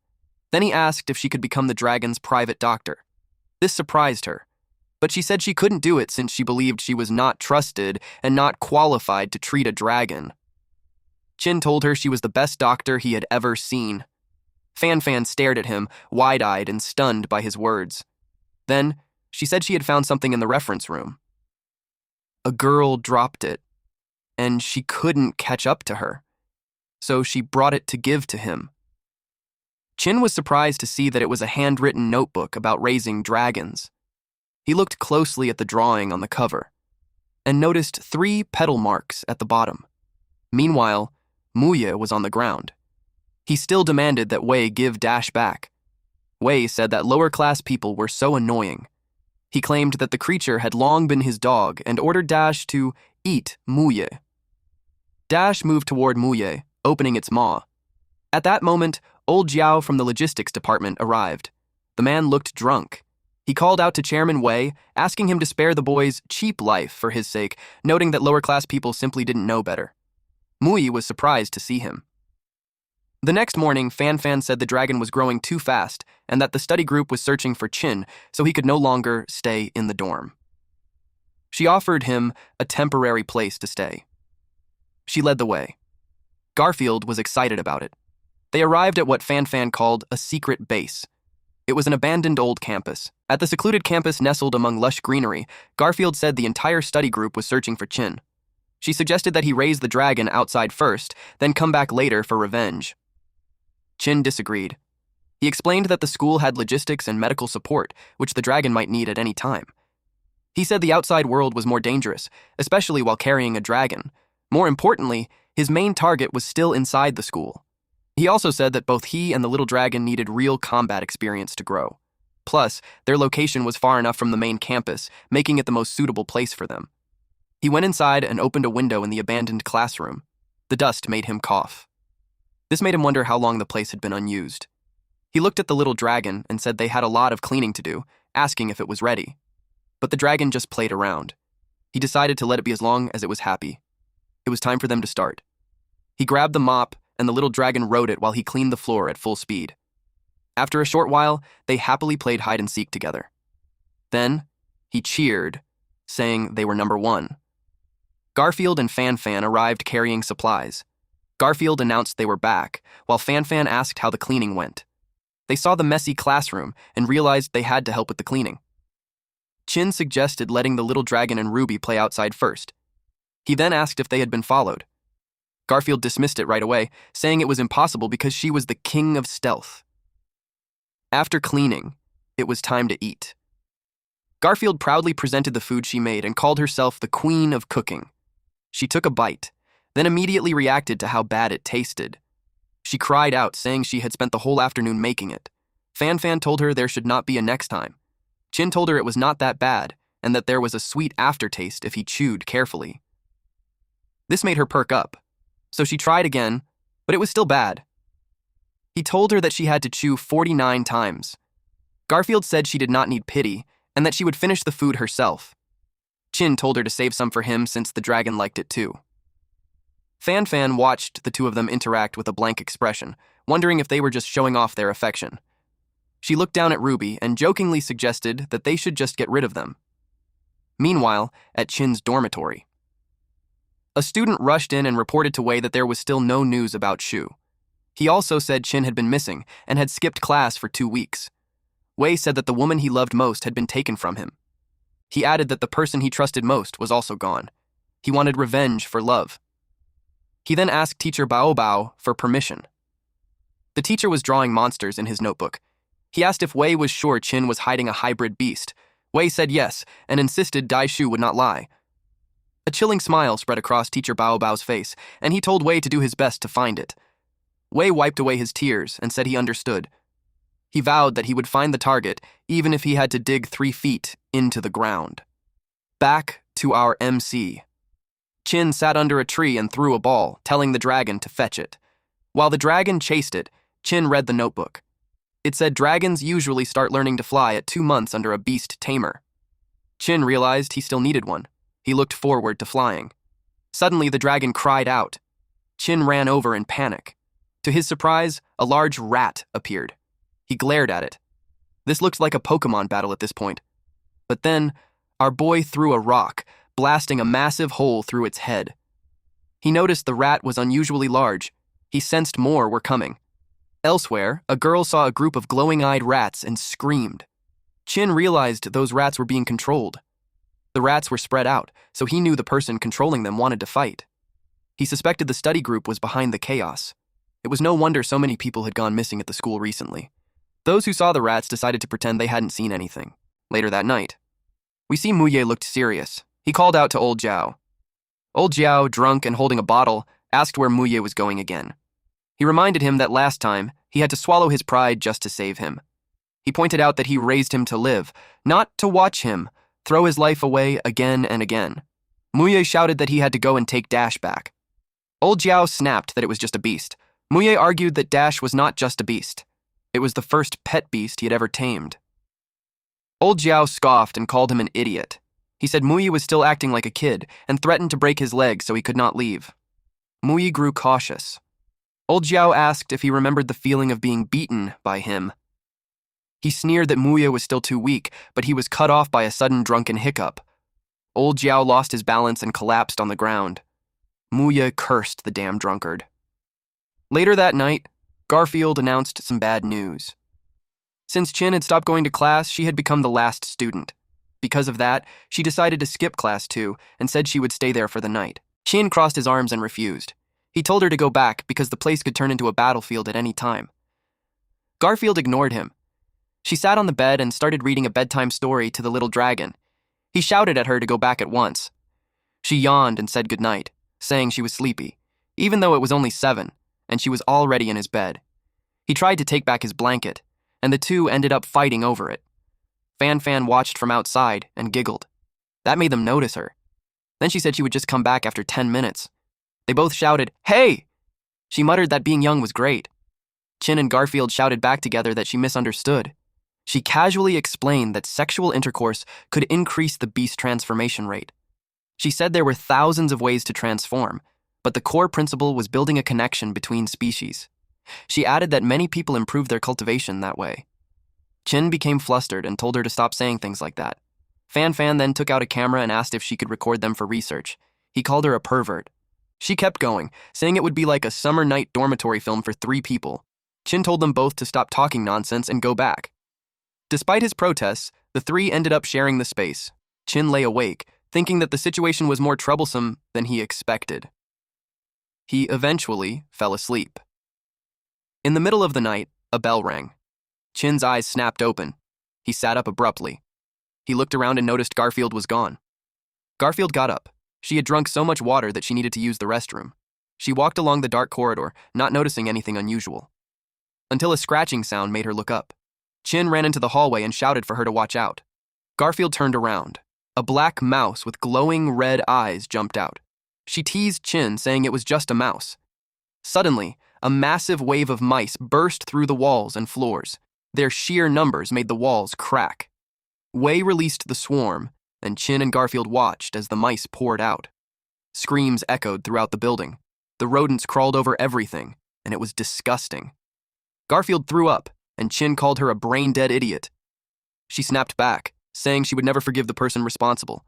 Then he asked if she could become the dragon's private doctor. This surprised her, but she said she couldn't do it since she believed she was not trusted and not qualified to treat a dragon. Chin told her she was the best doctor he had ever seen. Fan stared at him, wide-eyed and stunned by his words. Then, she said she had found something in the reference room. A girl dropped it, and she couldn't catch up to her, so she brought it to give to him. Chin was surprised to see that it was a handwritten notebook about raising dragons. He looked closely at the drawing on the cover, and noticed 3 petal marks at the bottom. Meanwhile, Muye was on the ground. He still demanded that Wei give Dash back. Wei said that lower-class people were so annoying. He claimed that the creature had long been his dog and ordered Dash to eat Muye. Dash moved toward Muye, opening its maw. At that moment, old Jiao from the logistics department arrived. The man looked drunk. He called out to Chairman Wei, asking him to spare the boy's cheap life for his sake, noting that lower-class people simply didn't know better. Muye was surprised to see him. The next morning, Fan said the dragon was growing too fast and that the study group was searching for Chin so he could no longer stay in the dorm. She offered him a temporary place to stay. She led the way. Garfield was excited about it. They arrived at what Fan called a secret base. It was an abandoned old campus. At the secluded campus nestled among lush greenery, Garfield said the entire study group was searching for Chin. She suggested that he raise the dragon outside first, then come back later for revenge. Chin disagreed. He explained that the school had logistics and medical support, which the dragon might need at any time. He said the outside world was more dangerous, especially while carrying a dragon. More importantly, his main target was still inside the school. He also said that both he and the little dragon needed real combat experience to grow. Plus, their location was far enough from the main campus, making it the most suitable place for them. He went inside and opened a window in the abandoned classroom. The dust made him cough. This made him wonder how long the place had been unused. He looked at the little dragon and said they had a lot of cleaning to do, asking if it was ready. But the dragon just played around. He decided to let it be as long as it was happy. It was time for them to start. He grabbed the mop, and the little dragon rode it while he cleaned the floor at full speed. After a short while, they happily played hide-and-seek together. Then, he cheered, saying they were number 1. Garfield and Fan arrived carrying supplies. Garfield announced they were back, while Fan asked how the cleaning went. They saw the messy classroom and realized they had to help with the cleaning. Chin suggested letting the little dragon and Ruby play outside first. He then asked if they had been followed. Garfield dismissed it right away, saying it was impossible because she was the king of stealth. After cleaning, it was time to eat. Garfield proudly presented the food she made and called herself the queen of cooking. She took a bite, then immediately reacted to how bad it tasted. She cried out, saying she had spent the whole afternoon making it. Fan told her there should not be a next time. Chin told her it was not that bad, and that there was a sweet aftertaste if he chewed carefully. This made her perk up, so she tried again, but it was still bad. He told her that she had to chew 49 times. Garfield said she did not need pity, and that she would finish the food herself. Chin told her to save some for him since the dragon liked it too. Fan watched the two of them interact with a blank expression, wondering if they were just showing off their affection. She looked down at Ruby and jokingly suggested that they should just get rid of them. Meanwhile, at Chin's dormitory, a student rushed in and reported to Wei that there was still no news about Shu. He also said Chin had been missing and had skipped class for 2 weeks. Wei said that the woman he loved most had been taken from him. He added that the person he trusted most was also gone. He wanted revenge for love. He then asked teacher Bao for permission. The teacher was drawing monsters in his notebook. He asked if Wei was sure Chin was hiding a hybrid beast. Wei said yes, and insisted Dai Shu would not lie. A chilling smile spread across teacher Bao's face, and he told Wei to do his best to find it. Wei wiped away his tears and said he understood. He vowed that he would find the target, even if he had to dig 3 feet into the ground. Back to our MC. Chin sat under a tree and threw a ball, telling the dragon to fetch it. While the dragon chased it, Chin read the notebook. It said dragons usually start learning to fly at 2 months under a beast tamer. Chin realized he still needed one. He looked forward to flying. Suddenly, the dragon cried out. Chin ran over in panic. To his surprise, a large rat appeared. He glared at it. This looked like a Pokemon battle at this point. But then, our boy threw a rock, blasting a massive hole through its head. He noticed the rat was unusually large. He sensed more were coming. Elsewhere, a girl saw a group of glowing-eyed rats and screamed. Chin realized those rats were being controlled. The rats were spread out, so he knew the person controlling them wanted to fight. He suspected the study group was behind the chaos. It was no wonder so many people had gone missing at the school recently. Those who saw the rats decided to pretend they hadn't seen anything. Later that night, we see Muye looked serious. He called out to old Jiao. Old Jiao, drunk and holding a bottle, asked where Muye was going again. He reminded him that last time, he had to swallow his pride just to save him. He pointed out that he raised him to live, not to watch him throw his life away again and again. Muye shouted that he had to go and take Dash back. Old Jiao snapped that it was just a beast. Muye argued that Dash was not just a beast. It was the first pet beast he had ever tamed. Old Jiao scoffed and called him an idiot. He said Muye was still acting like a kid and threatened to break his leg so he could not leave. Muye grew cautious. Old Jiao asked if he remembered the feeling of being beaten by him. He sneered that Muye was still too weak, but he was cut off by a sudden drunken hiccup. Old Jiao lost his balance and collapsed on the ground. Muye cursed the damn drunkard. Later that night, Garfield announced some bad news. Since Chin had stopped going to class, she had become the last student. Because of that, she decided to skip class 2 and said she would stay there for the night. Chin crossed his arms and refused. He told her to go back because the place could turn into a battlefield at any time. Garfield ignored him. She sat on the bed and started reading a bedtime story to the little dragon. He shouted at her to go back at once. She yawned and said goodnight, saying she was sleepy, even though it was only 7, and she was already in his bed. He tried to take back his blanket, and the two ended up fighting over it. Fan Fan watched from outside and giggled. That made them notice her. Then she said she would just come back after 10 minutes. They both shouted, "Hey!" She muttered that being young was great. Chin and Garfield shouted back together that she misunderstood. She casually explained that sexual intercourse could increase the beast transformation rate. She said there were thousands of ways to transform, but the core principle was building a connection between species. She added that many people improved their cultivation that way. Chin became flustered and told her to stop saying things like that. Fan Fan then took out a camera and asked if she could record them for research. He called her a pervert. She kept going, saying it would be like a summer night dormitory film for 3 people. Chin told them both to stop talking nonsense and go back. Despite his protests, the 3 ended up sharing the space. Chin lay awake, thinking that the situation was more troublesome than he expected. He eventually fell asleep. In the middle of the night, a bell rang. Chin's eyes snapped open. He sat up abruptly. He looked around and noticed Garfield was gone. Garfield got up. She had drunk so much water that she needed to use the restroom. She walked along the dark corridor, not noticing anything unusual. Until a scratching sound made her look up. Chin ran into the hallway and shouted for her to watch out. Garfield turned around. A black mouse with glowing red eyes jumped out. She teased Chin, saying it was just a mouse. Suddenly, a massive wave of mice burst through the walls and floors. Their sheer numbers made the walls crack. Wei released the swarm, and Chin and Garfield watched as the mice poured out. Screams echoed throughout the building. The rodents crawled over everything, and it was disgusting. Garfield threw up, and Chin called her a brain-dead idiot. She snapped back, saying she would never forgive the person responsible.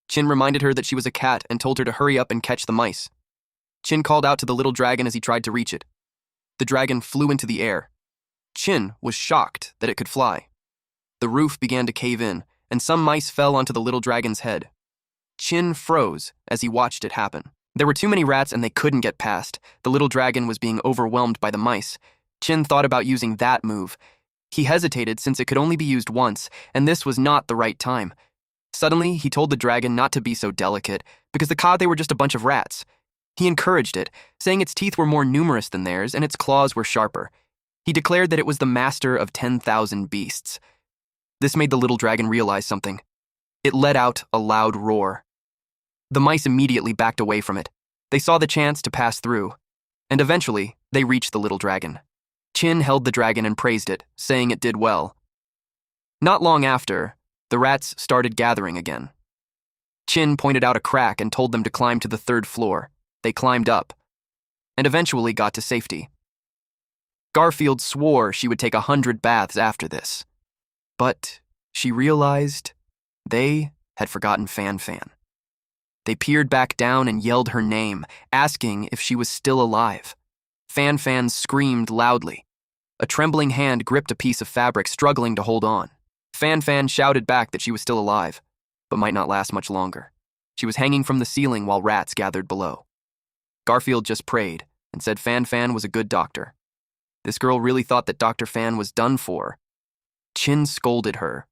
Chin reminded her that she was a cat and told her to hurry up and catch the mice. Chin called out to the little dragon as he tried to reach it. The dragon flew into the air. Chin was shocked that it could fly. The roof began to cave in, and some mice fell onto the little dragon's head. Chin froze as he watched it happen. There were too many rats and they couldn't get past. The little dragon was being overwhelmed by the mice. Chin thought about using that move. He hesitated since it could only be used once, and this was not the right time. Suddenly, he told the dragon not to be so delicate, because they were just a bunch of rats. He encouraged it, saying its teeth were more numerous than theirs and its claws were sharper. He declared that it was the master of 10,000 beasts. This made the little dragon realize something. It let out a loud roar. The mice immediately backed away from it. They saw the chance to pass through, and eventually, they reached the little dragon. Chin held the dragon and praised it, saying it did well. Not long after, the rats started gathering again. Chin pointed out a crack and told them to climb to the 3rd floor. They climbed up, and eventually got to safety. Garfield swore she would take 100 baths after this, but she realized they had forgotten Fan Fan. They peered back down and yelled her name, asking if she was still alive. Fan Fan screamed loudly. A trembling hand gripped a piece of fabric, struggling to hold on. Fan Fan shouted back that she was still alive, but might not last much longer. She was hanging from the ceiling while rats gathered below. Garfield just prayed and said Fan Fan was a good doctor. This girl really thought that Dr. Fan was done for. Chin scolded her.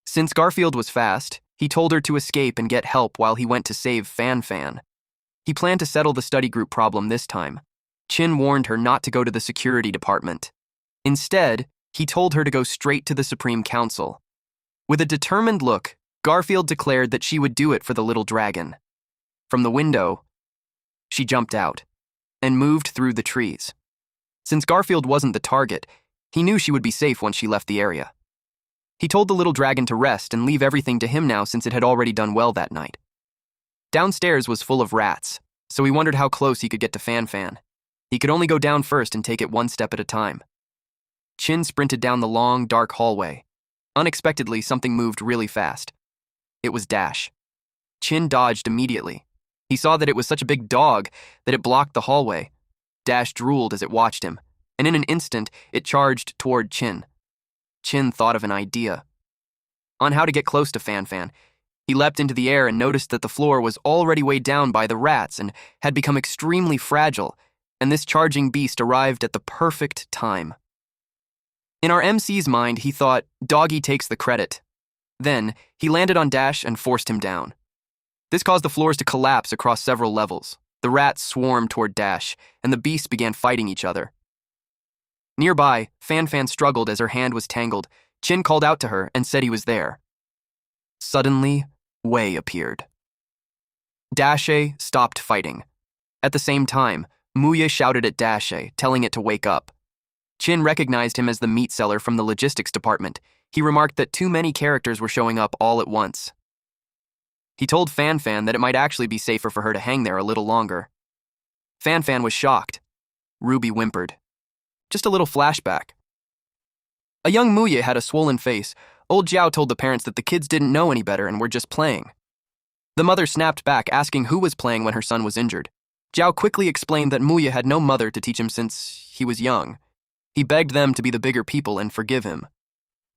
Since Garfield was fast, he told her to escape and get help while he went to save Fan Fan. He planned to settle the study group problem this time. Chin warned her not to go to the security department. Instead, he told her to go straight to the Supreme Council. With a determined look, Garfield declared that she would do it for the little dragon. From the window, she jumped out and moved through the trees. Since Garfield wasn't the target, he knew she would be safe once she left the area. He told the little dragon to rest and leave everything to him now since it had already done well that night. Downstairs was full of rats, so he wondered how close he could get to Fan Fan. He could only go down first and take it one step at a time. Chin sprinted down the long, dark hallway. Unexpectedly, something moved really fast. It was Dash. Chin dodged immediately. He saw that it was such a big dog that it blocked the hallway. Dash drooled as it watched him, and in an instant, it charged toward Chin. Chin thought of an idea. On how to get close to Fan Fan, he leapt into the air and noticed that the floor was already weighed down by the rats and had become extremely fragile, and this charging beast arrived at the perfect time. In our MC's mind, he thought, Doggy takes the credit. Then, he landed on Dash and forced him down. This caused the floors to collapse across several levels. The rats swarmed toward Dash, and the beasts began fighting each other. Nearby, Fan Fan struggled as her hand was tangled. Chin called out to her and said he was there. Suddenly, Wei appeared. Dashe stopped fighting. At the same time, Muye shouted at Dashe, telling it to wake up. Chin recognized him as the meat seller from the logistics department. He remarked that too many characters were showing up all at once. He told Fan Fan that it might actually be safer for her to hang there a little longer. Fan Fan was shocked. Ruby whimpered. Just a little flashback. A young Muye had a swollen face. Old Jiao told the parents that the kids didn't know any better and were just playing. The mother snapped back, asking who was playing when her son was injured. Jiao quickly explained that Muye had no mother to teach him since he was young. He begged them to be the bigger people and forgive him.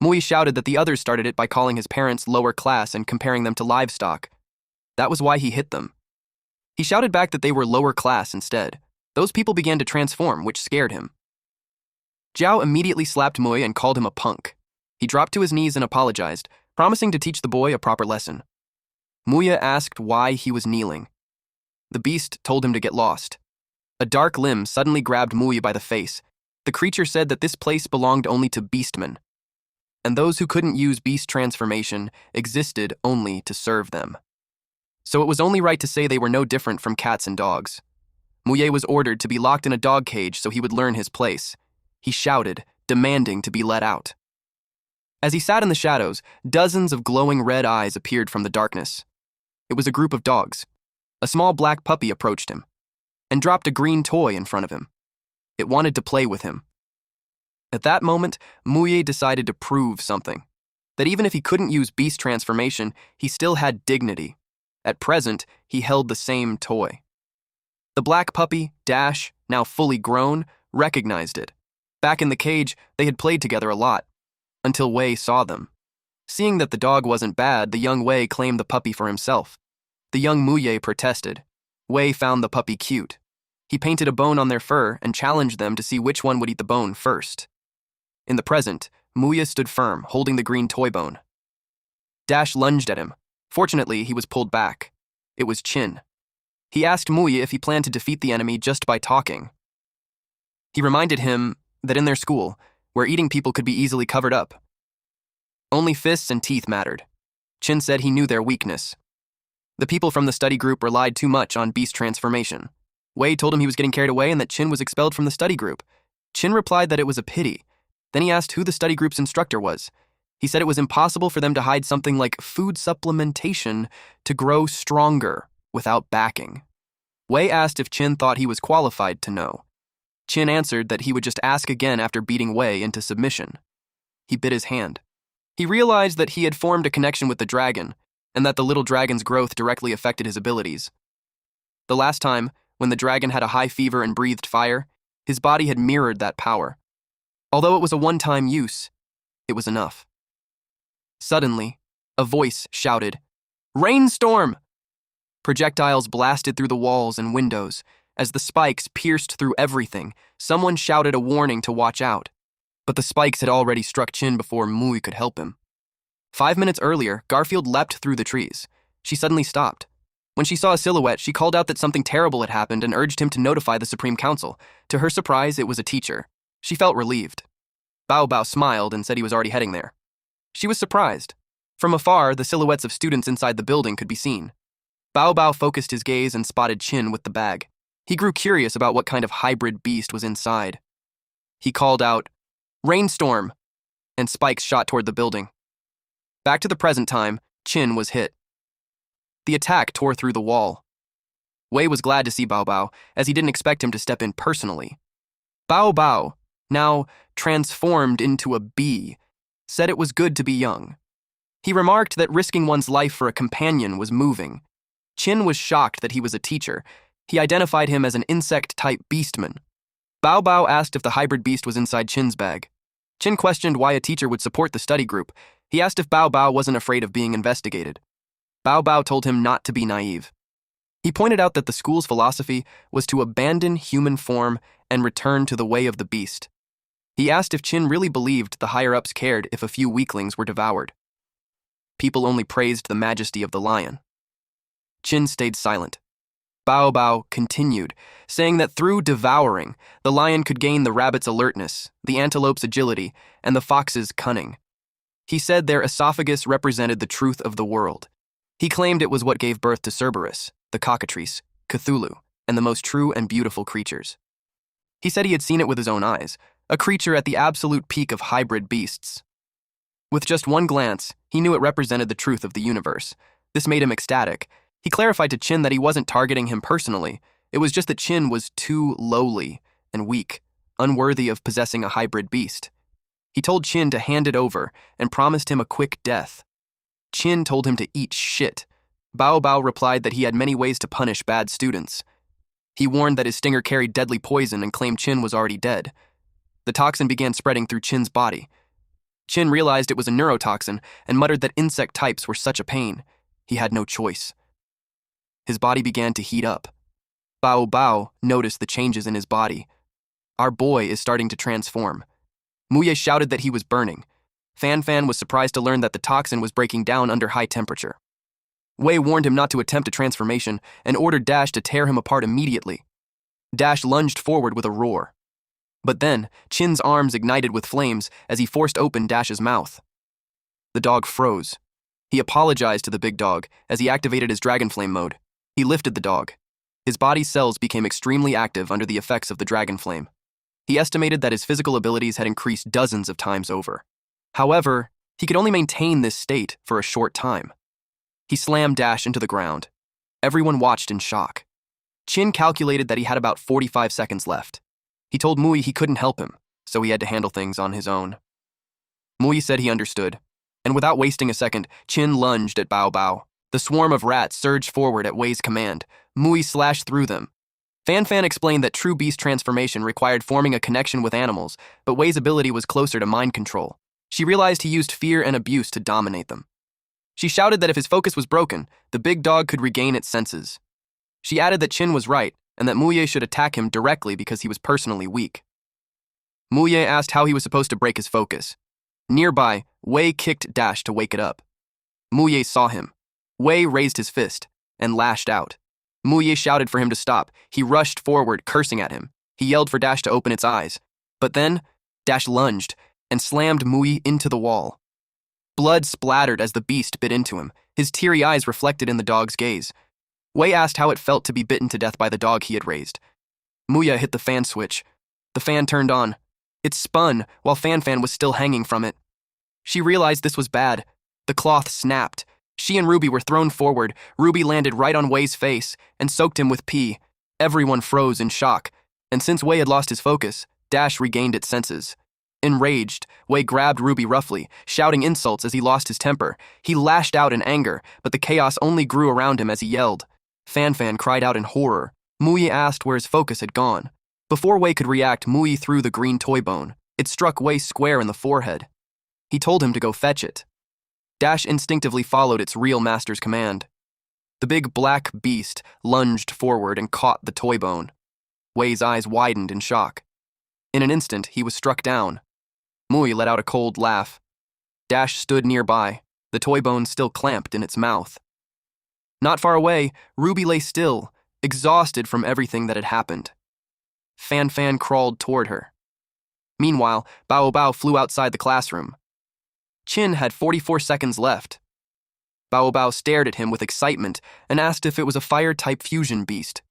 Muye shouted that the others started it by calling his parents lower class and comparing them to livestock. That was why he hit them. He shouted back that they were lower class instead. Those people began to transform, which scared him. Jiao immediately slapped Muye and called him a punk. He dropped to his knees and apologized, promising to teach the boy a proper lesson. Muye asked why he was kneeling. The beast told him to get lost. A dark limb suddenly grabbed Muye by the face. The creature said that this place belonged only to beastmen, and those who couldn't use beast transformation existed only to serve them. So it was only right to say they were no different from cats and dogs. Muye was ordered to be locked in a dog cage so he would learn his place. He shouted, demanding to be let out. As he sat in the shadows, dozens of glowing red eyes appeared from the darkness. It was a group of dogs. A small black puppy approached him and dropped a green toy in front of him. It wanted to play with him. At that moment, Muye decided to prove something. That even if he couldn't use beast transformation, he still had dignity. At present, he held the same toy. The black puppy, Dash, now fully grown, recognized it. Back in the cage, they had played together a lot, until Wei saw them. Seeing that the dog wasn't bad, the young Wei claimed the puppy for himself. The young Muye protested. Wei found the puppy cute. He painted a bone on their fur and challenged them to see which one would eat the bone first. In the present, Muye stood firm, holding the green toy bone. Dash lunged at him. Fortunately, he was pulled back. It was Chin. He asked Muye if he planned to defeat the enemy just by talking. He reminded him that in their school, where eating people could be easily covered up, only fists and teeth mattered. Chin said he knew their weakness. The people from the study group relied too much on beast transformation. Wei told him he was getting carried away and that Chin was expelled from the study group. Chin replied that it was a pity. Then he asked who the study group's instructor was. He said it was impossible for them to hide something like food supplementation to grow stronger without backing. Wei asked if Qin thought he was qualified to know. Qin answered that he would just ask again after beating Wei into submission. He bit his hand. He realized that he had formed a connection with the dragon, and that the little dragon's growth directly affected his abilities. The last time, when the dragon had a high fever and breathed fire, his body had mirrored that power. Although it was a one-time use, it was enough. Suddenly, a voice shouted, "Rainstorm!" Projectiles blasted through the walls and windows. As the spikes pierced through everything, someone shouted a warning to watch out. But the spikes had already struck Qin before Mui could help him. 5 minutes earlier, Garfield leapt through the trees. She suddenly stopped. When she saw a silhouette, she called out that something terrible had happened and urged him to notify the Supreme Council. To her surprise, it was a teacher. She felt relieved. Bao Bao smiled and said he was already heading there. She was surprised. From afar, the silhouettes of students inside the building could be seen. Bao Bao focused his gaze and spotted Qin with the bag. He grew curious about what kind of hybrid beast was inside. He called out, "Rainstorm!" and spikes shot toward the building. Back to the present time, Qin was hit. The attack tore through the wall. Wei was glad to see Bao Bao, as he didn't expect him to step in personally. Bao Bao, now transformed into a bee, said it was good to be young. He remarked that risking one's life for a companion was moving. Qin was shocked that he was a teacher. He identified him as an insect-type beastman. Bao Bao asked if the hybrid beast was inside Qin's bag. Qin questioned why a teacher would support the study group. He asked if Bao Bao wasn't afraid of being investigated. Bao Bao told him not to be naive. He pointed out that the school's philosophy was to abandon human form and return to the way of the beast. He asked if Qin really believed the higher-ups cared if a few weaklings were devoured. People only praised the majesty of the lion. Qin stayed silent. Bao Bao continued, saying that through devouring, the lion could gain the rabbit's alertness, the antelope's agility, and the fox's cunning. He said their esophagus represented the truth of the world. He claimed it was what gave birth to Cerberus, the cockatrice, Cthulhu, and the most true and beautiful creatures. He said he had seen it with his own eyes, a creature at the absolute peak of hybrid beasts. With just one glance, he knew it represented the truth of the universe. This made him ecstatic. He clarified to Qin that he wasn't targeting him personally. It was just that Qin was too lowly and weak, unworthy of possessing a hybrid beast. He told Qin to hand it over and promised him a quick death. Qin told him to eat shit. Bao Bao replied that he had many ways to punish bad students. He warned that his stinger carried deadly poison and claimed Qin was already dead. The toxin began spreading through Qin's body. Qin realized it was a neurotoxin and muttered that insect types were such a pain. He had no choice. His body began to heat up. Bao Bao noticed the changes in his body. "Our boy is starting to transform." Muye shouted that he was burning. Fan Fan was surprised to learn that the toxin was breaking down under high temperature. Wei warned him not to attempt a transformation and ordered Dash to tear him apart immediately. Dash lunged forward with a roar. But then, Qin's arms ignited with flames as he forced open Dash's mouth. The dog froze. He apologized to the big dog as he activated his dragon flame mode. He lifted the dog. His body's cells became extremely active under the effects of the dragon flame. He estimated that his physical abilities had increased dozens of times over. However, he could only maintain this state for a short time. He slammed Dash into the ground. Everyone watched in shock. Qin calculated that he had about 45 seconds left. He told Mui he couldn't help him, so he had to handle things on his own. Mui said he understood, and without wasting a second, Qin lunged at Bao Bao. The swarm of rats surged forward at Wei's command. Mui slashed through them. Fan Fan explained that true beast transformation required forming a connection with animals, but Wei's ability was closer to mind control. She realized he used fear and abuse to dominate them. She shouted that if his focus was broken, the big dog could regain its senses. She added that Qin was right, and that Muye should attack him directly because he was personally weak. Muye asked how he was supposed to break his focus. Nearby, Wei kicked Dash to wake it up. Muye saw him. Wei raised his fist and lashed out. Muye shouted for him to stop. He rushed forward, cursing at him. He yelled for Dash to open its eyes. But then, Dash lunged and slammed Muye into the wall. Blood splattered as the beast bit into him, his teary eyes reflected in the dog's gaze. Wei asked how it felt to be bitten to death by the dog he had raised. Muya hit the fan switch. The fan turned on. It spun while Fan Fan was still hanging from it. She realized this was bad. The cloth snapped. She and Ruby were thrown forward. Ruby landed right on Wei's face and soaked him with pee. Everyone froze in shock, and since Wei had lost his focus, Dash regained its senses. Enraged, Wei grabbed Ruby roughly, shouting insults as he lost his temper. He lashed out in anger, but the chaos only grew around him as he yelled. Fan cried out in horror. Mui asked where his focus had gone. Before Wei could react, Mui threw the green toy bone. It struck Wei square in the forehead. He told him to go fetch it. Dash instinctively followed its real master's command. The big black beast lunged forward and caught the toy bone. Wei's eyes widened in shock. In an instant, he was struck down. Mui let out a cold laugh. Dash stood nearby, the toy bone still clamped in its mouth. Not far away, Ruby lay still, exhausted from everything that had happened. Fan crawled toward her. Meanwhile, Bao flew outside the classroom. Chin had 44 seconds left. Bao stared at him with excitement and asked if it was a fire-type fusion beast.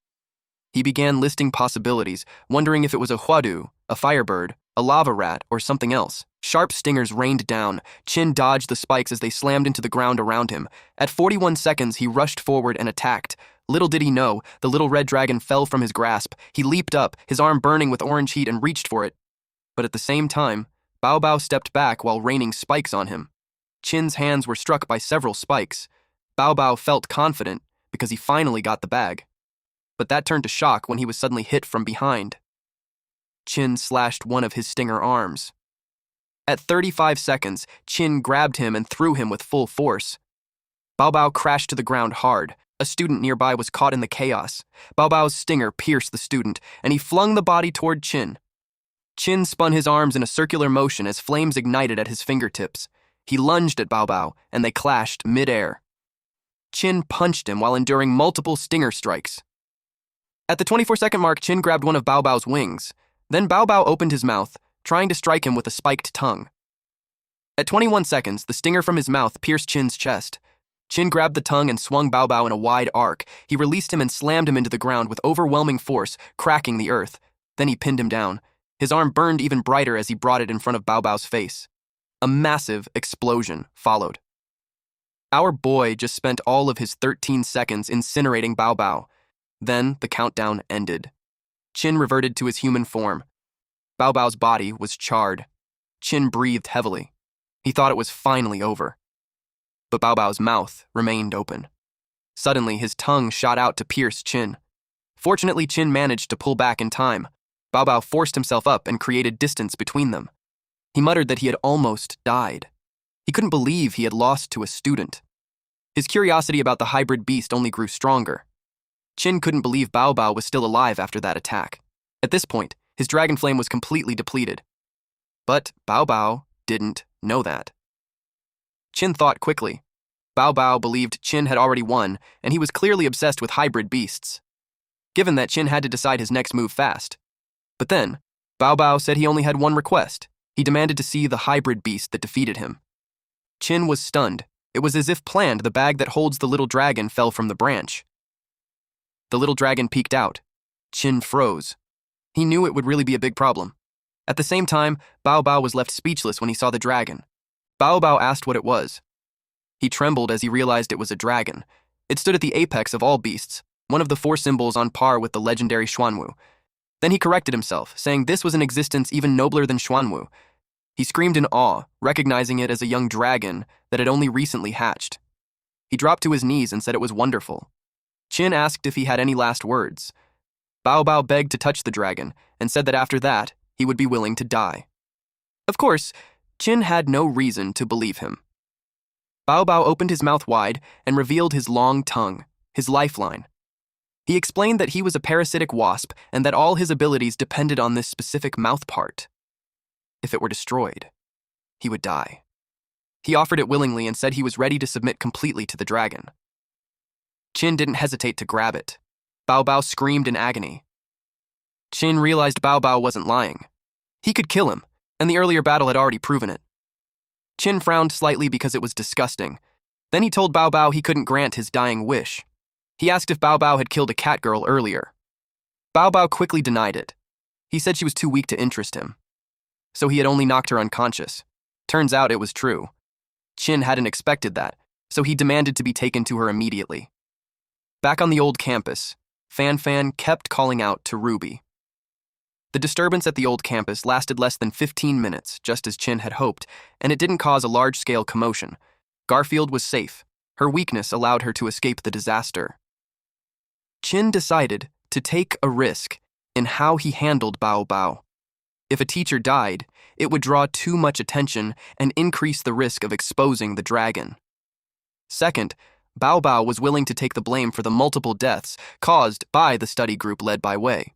He began listing possibilities, wondering if it was a huadu, a firebird, a lava rat, or something else. Sharp stingers rained down. Chin dodged the spikes as they slammed into the ground around him. At 41 seconds, he rushed forward and attacked. Little did he know, the little red dragon fell from his grasp. He leaped up, his arm burning with orange heat, and reached for it. But at the same time, Bao stepped back while raining spikes on him. Chin's hands were struck by several spikes. Bao felt confident because he finally got the bag. But that turned to shock when he was suddenly hit from behind. Chin slashed one of his stinger arms. At 35 seconds, Chin grabbed him and threw him with full force. Bao crashed to the ground hard. A student nearby was caught in the chaos. Bao's stinger pierced the student, and he flung the body toward Chin. Chin spun his arms in a circular motion as flames ignited at his fingertips. He lunged at Bao, and they clashed mid-air. Chin punched him while enduring multiple stinger strikes. At the 24-second mark, Chin grabbed one of Bao's wings. Then Bao opened his mouth, trying to strike him with a spiked tongue. At 21 seconds, the stinger from his mouth pierced Chin's chest. Chin grabbed the tongue and swung Bao in a wide arc. He released him and slammed him into the ground with overwhelming force, cracking the earth. Then he pinned him down. His arm burned even brighter as he brought it in front of Bao's face. A massive explosion followed. Our boy just spent all of his 13 seconds incinerating Bao. Then the countdown ended. Chin reverted to his human form. Bao's body was charred. Chin breathed heavily. He thought it was finally over. But Bao's mouth remained open. Suddenly, his tongue shot out to pierce Chin. Fortunately, Chin managed to pull back in time. Bao forced himself up and created distance between them. He muttered that he had almost died. He couldn't believe he had lost to a student. His curiosity about the hybrid beast only grew stronger. Chin couldn't believe Bao was still alive after that attack. At this point, his dragon flame was completely depleted. But Bao didn't know that. Chin thought quickly. Bao believed Chin had already won, and he was clearly obsessed with hybrid beasts. Given that, Chin had to decide his next move fast. But then, Bao said he only had one request. He demanded to see the hybrid beast that defeated him. Chin was stunned. It was as if planned, the bag that holds the little dragon fell from the branch. The little dragon peeked out. Chin froze. He knew it would really be a big problem. At the same time, Bao was left speechless when he saw the dragon. Bao asked what it was. He trembled as he realized it was a dragon. It stood at the apex of all beasts, one of the 4 symbols on par with the legendary Xuanwu. Then he corrected himself, saying this was an existence even nobler than Xuanwu. He screamed in awe, recognizing it as a young dragon that had only recently hatched. He dropped to his knees and said it was wonderful. Chin asked if he had any last words. Bao begged to touch the dragon and said that after that, he would be willing to die. Of course, Chin had no reason to believe him. Bao opened his mouth wide and revealed his long tongue, his lifeline. He explained that he was a parasitic wasp and that all his abilities depended on this specific mouth part. If it were destroyed, he would die. He offered it willingly and said he was ready to submit completely to the dragon. Chin didn't hesitate to grab it. Bao screamed in agony. Chin realized Bao wasn't lying. He could kill him, and the earlier battle had already proven it. Chin frowned slightly because it was disgusting. Then he told Bao he couldn't grant his dying wish. He asked if Bao had killed a cat girl earlier. Bao quickly denied it. He said she was too weak to interest him. So he had only knocked her unconscious. Turns out it was true. Chin hadn't expected that, so he demanded to be taken to her immediately. Back on the old campus, Fan kept calling out to Ruby. The disturbance at the old campus lasted less than 15 minutes, just as Chin had hoped, and it didn't cause a large-scale commotion. Garfield was safe. Her weakness allowed her to escape the disaster. Chin decided to take a risk in how he handled Bao Bao. If a teacher died, it would draw too much attention and increase the risk of exposing the dragon. Second, Bao Bao was willing to take the blame for the multiple deaths caused by the study group led by Wei.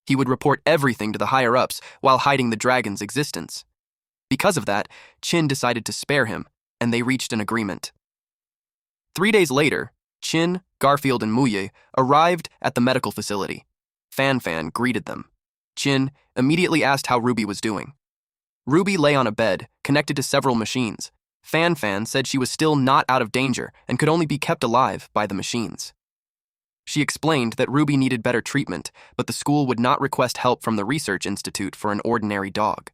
He would report everything to the higher-ups while hiding the dragon's existence. Because of that, Chin decided to spare him, and they reached an agreement. 3 days later, Chin, Garfield, and Muye arrived at the medical facility. Fan greeted them. Chin immediately asked how Ruby was doing. Ruby lay on a bed, connected to several machines. Fan said she was still not out of danger and could only be kept alive by the machines. She explained that Ruby needed better treatment, but the school would not request help from the research institute for an ordinary dog.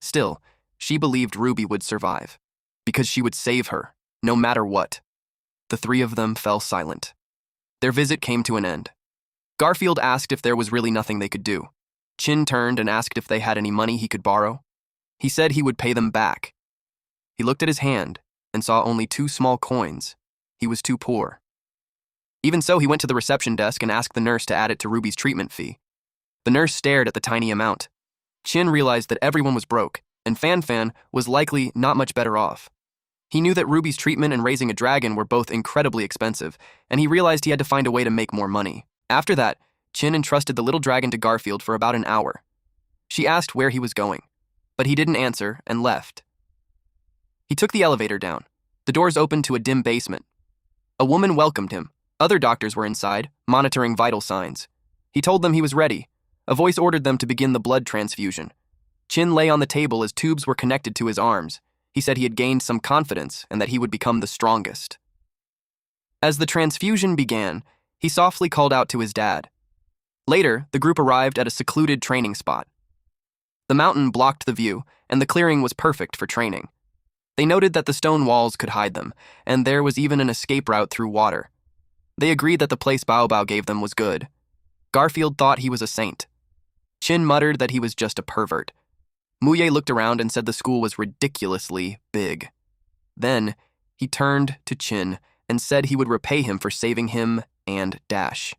Still, she believed Ruby would survive, because she would save her, no matter what. The three of them fell silent. Their visit came to an end. Garfield asked if there was really nothing they could do. Chin turned and asked if they had any money he could borrow. He said he would pay them back. He looked at his hand and saw only 2 small coins. He was too poor. Even so, he went to the reception desk and asked the nurse to add it to Ruby's treatment fee. The nurse stared at the tiny amount. Chin realized that everyone was broke, and Fan was likely not much better off. He knew that Ruby's treatment and raising a dragon were both incredibly expensive, and he realized he had to find a way to make more money. After that, Chin entrusted the little dragon to Garfield for about an hour. She asked where he was going, but he didn't answer and left. He took the elevator down. The doors opened to a dim basement. A woman welcomed him. Other doctors were inside, monitoring vital signs. He told them he was ready. A voice ordered them to begin the blood transfusion. Chin lay on the table as tubes were connected to his arms. He said he had gained some confidence and that he would become the strongest. As the transfusion began, he softly called out to his dad. Later, the group arrived at a secluded training spot. The mountain blocked the view, and the clearing was perfect for training. They noted that the stone walls could hide them, and there was even an escape route through water. They agreed that the place Bao Bao gave them was good. Garfield thought he was a saint. Chin muttered that he was just a pervert. Muye looked around and said the school was ridiculously big. Then, he turned to Chin and said he would repay him for saving him and Dash.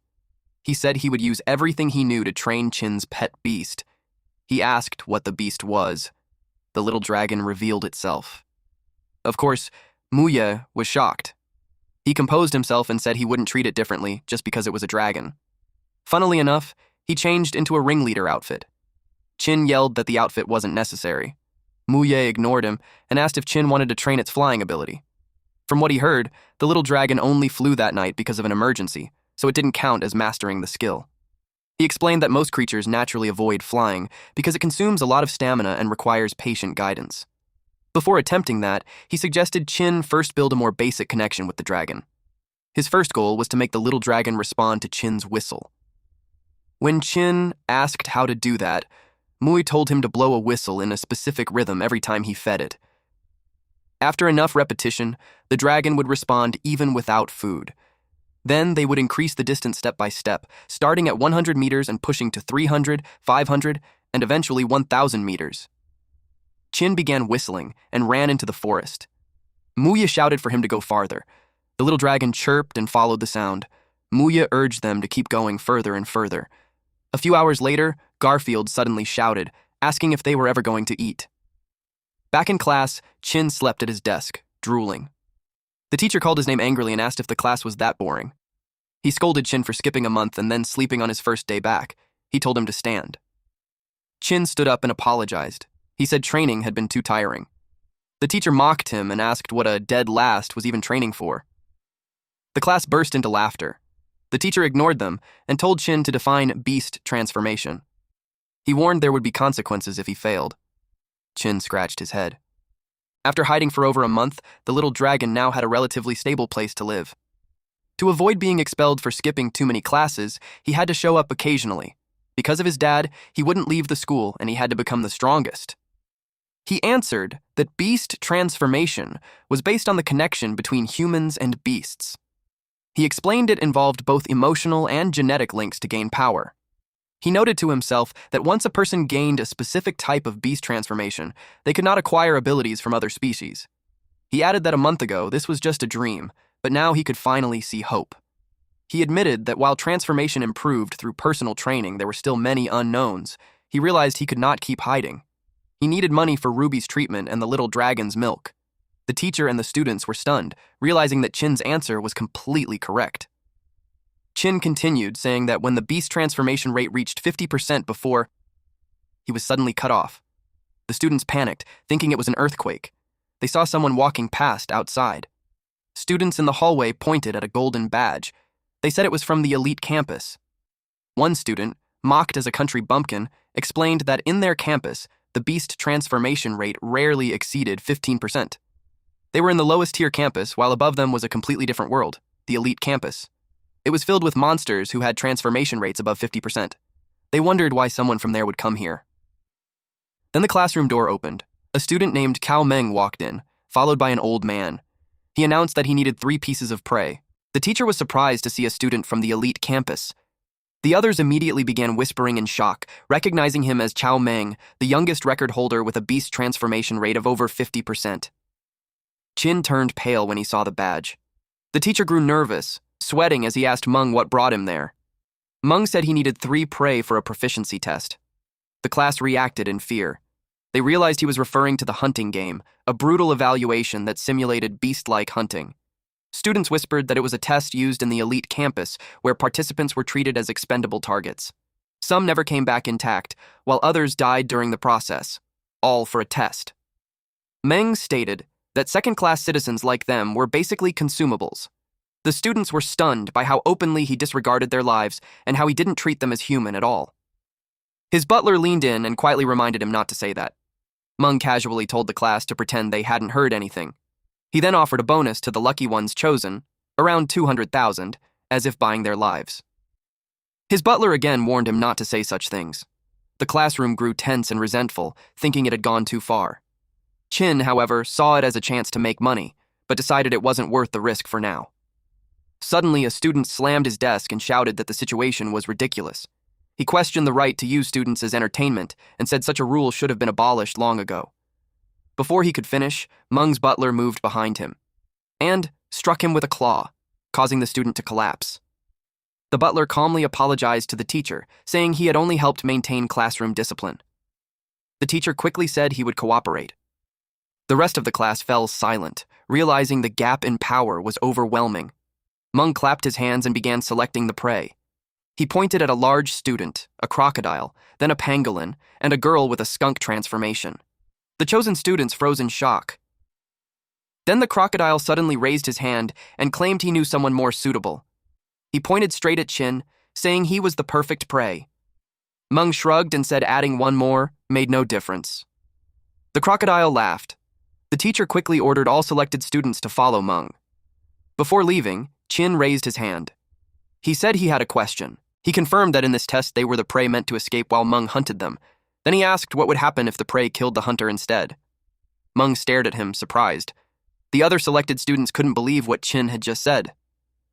He said he would use everything he knew to train Chin's pet beast. He asked what the beast was. The little dragon revealed itself. Of course, Muye was shocked. He composed himself and said he wouldn't treat it differently just because it was a dragon. Funnily enough, he changed into a ringleader outfit. Chin yelled that the outfit wasn't necessary. Muye ignored him and asked if Chin wanted to train its flying ability. From what he heard, the little dragon only flew that night because of an emergency, so it didn't count as mastering the skill. He explained that most creatures naturally avoid flying because it consumes a lot of stamina and requires patient guidance. Before attempting that, he suggested Chin first build a more basic connection with the dragon. His first goal was to make the little dragon respond to Chin's whistle. When Chin asked how to do that, Mui told him to blow a whistle in a specific rhythm every time he fed it. After enough repetition, the dragon would respond even without food. Then they would increase the distance step by step, starting at 100 meters and pushing to 300, 500, and eventually 1,000 meters. Chin began whistling and ran into the forest. Muye shouted for him to go farther. The little dragon chirped and followed the sound. Muye urged them to keep going further and further. A few hours later, Garfield suddenly shouted, asking if they were ever going to eat. Back in class, Chin slept at his desk, drooling. The teacher called his name angrily and asked if the class was that boring. He scolded Chin for skipping a month and then sleeping on his first day back. He told him to stand. Chin stood up and apologized. He said training had been too tiring. The teacher mocked him and asked what a dead last was even training for. The class burst into laughter. The teacher ignored them and told Chin to define beast transformation. He warned there would be consequences if he failed. Chin scratched his head. After hiding for over a month, the little dragon now had a relatively stable place to live. To avoid being expelled for skipping too many classes, he had to show up occasionally. Because of his dad, he wouldn't leave the school and he had to become the strongest. He answered that beast transformation was based on the connection between humans and beasts. He explained it involved both emotional and genetic links to gain power. He noted to himself that once a person gained a specific type of beast transformation, they could not acquire abilities from other species. He added that a month ago this was just a dream, but now he could finally see hope. He admitted that while transformation improved through personal training, there were still many unknowns. He realized he could not keep hiding. He needed money for Ruby's treatment and the little dragon's milk. The teacher and the students were stunned, realizing that Chin's answer was completely correct. Chin continued, saying that when the beast transformation rate reached 50% before, he was suddenly cut off. The students panicked, thinking it was an earthquake. They saw someone walking past outside. Students in the hallway pointed at a golden badge. They said it was from the elite campus. One student, mocked as a country bumpkin, explained that in their campus, the beast transformation rate rarely exceeded 15%. They were in the lowest tier campus, while above them was a completely different world, the elite campus. It was filled with monsters who had transformation rates above 50%. They wondered why someone from there would come here. Then the classroom door opened. A student named Cao Meng walked in, followed by an old man. He announced that he needed 3 pieces of prey. The teacher was surprised to see a student from the elite campus. The others immediately began whispering in shock, recognizing him as Cao Meng, the youngest record holder with a beast transformation rate of over 50%. Chin turned pale when he saw the badge. The teacher grew nervous, sweating as he asked Meng what brought him there. Meng said he needed 3 prey for a proficiency test. The class reacted in fear. They realized he was referring to the hunting game, a brutal evaluation that simulated beast-like hunting. Students whispered that it was a test used in the elite campus where participants were treated as expendable targets. Some never came back intact, while others died during the process, all for a test. Meng stated that second-class citizens like them were basically consumables. The students were stunned by how openly he disregarded their lives and how he didn't treat them as human at all. His butler leaned in and quietly reminded him not to say that. Meng casually told the class to pretend they hadn't heard anything. He then offered a bonus to the lucky ones chosen, around 200,000, as if buying their lives. His butler again warned him not to say such things. The classroom grew tense and resentful, thinking it had gone too far. Chin, however, saw it as a chance to make money, but decided it wasn't worth the risk for now. Suddenly, a student slammed his desk and shouted that the situation was ridiculous. He questioned the right to use students as entertainment and said such a rule should have been abolished long ago. Before he could finish, Meng's butler moved behind him and struck him with a claw, causing the student to collapse. The butler calmly apologized to the teacher, saying he had only helped maintain classroom discipline. The teacher quickly said he would cooperate. The rest of the class fell silent, realizing the gap in power was overwhelming. Meng clapped his hands and began selecting the prey. He pointed at a large student, a crocodile, then a pangolin, and a girl with a skunk transformation. The chosen students froze in shock. Then the crocodile suddenly raised his hand and claimed he knew someone more suitable. He pointed straight at Chin, saying he was the perfect prey. Meng shrugged and said adding one more made no difference. The crocodile laughed. The teacher quickly ordered all selected students to follow Meng. Before leaving, Chin raised his hand. He said he had a question. He confirmed that in this test they were the prey meant to escape while Meng hunted them. Then he asked what would happen if the prey killed the hunter instead. Meng stared at him, surprised. The other selected students couldn't believe what Chin had just said.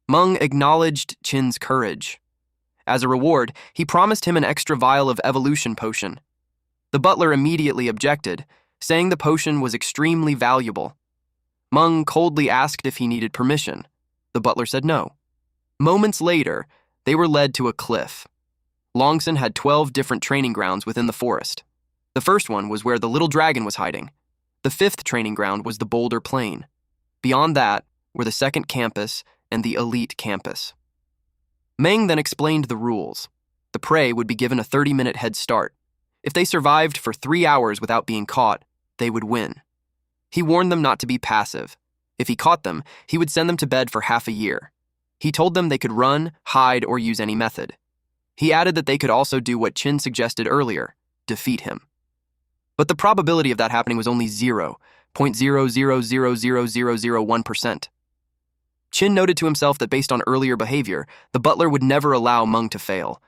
Meng acknowledged Chin's courage. As a reward, he promised him an extra vial of evolution potion. The butler immediately objected, saying the potion was extremely valuable. Meng coldly asked if he needed permission. The butler said no. Moments later, they were led to a cliff. Longson had 12 different training grounds within the forest. The first one was where the little dragon was hiding. The 5th training ground was the boulder plain. Beyond that were the 2nd campus and the elite campus. Meng then explained the rules. The prey would be given a 30-minute head start. If they survived for 3 hours without being caught, they would win. He warned them not to be passive. If he caught them, he would send them to bed for half a year. He told them they could run, hide, or use any method. He added that they could also do what Chin suggested earlier, defeat him. But the probability of that happening was only 0.0000001%. Chin noted to himself that based on earlier behavior, the butler would never allow Meng to fail.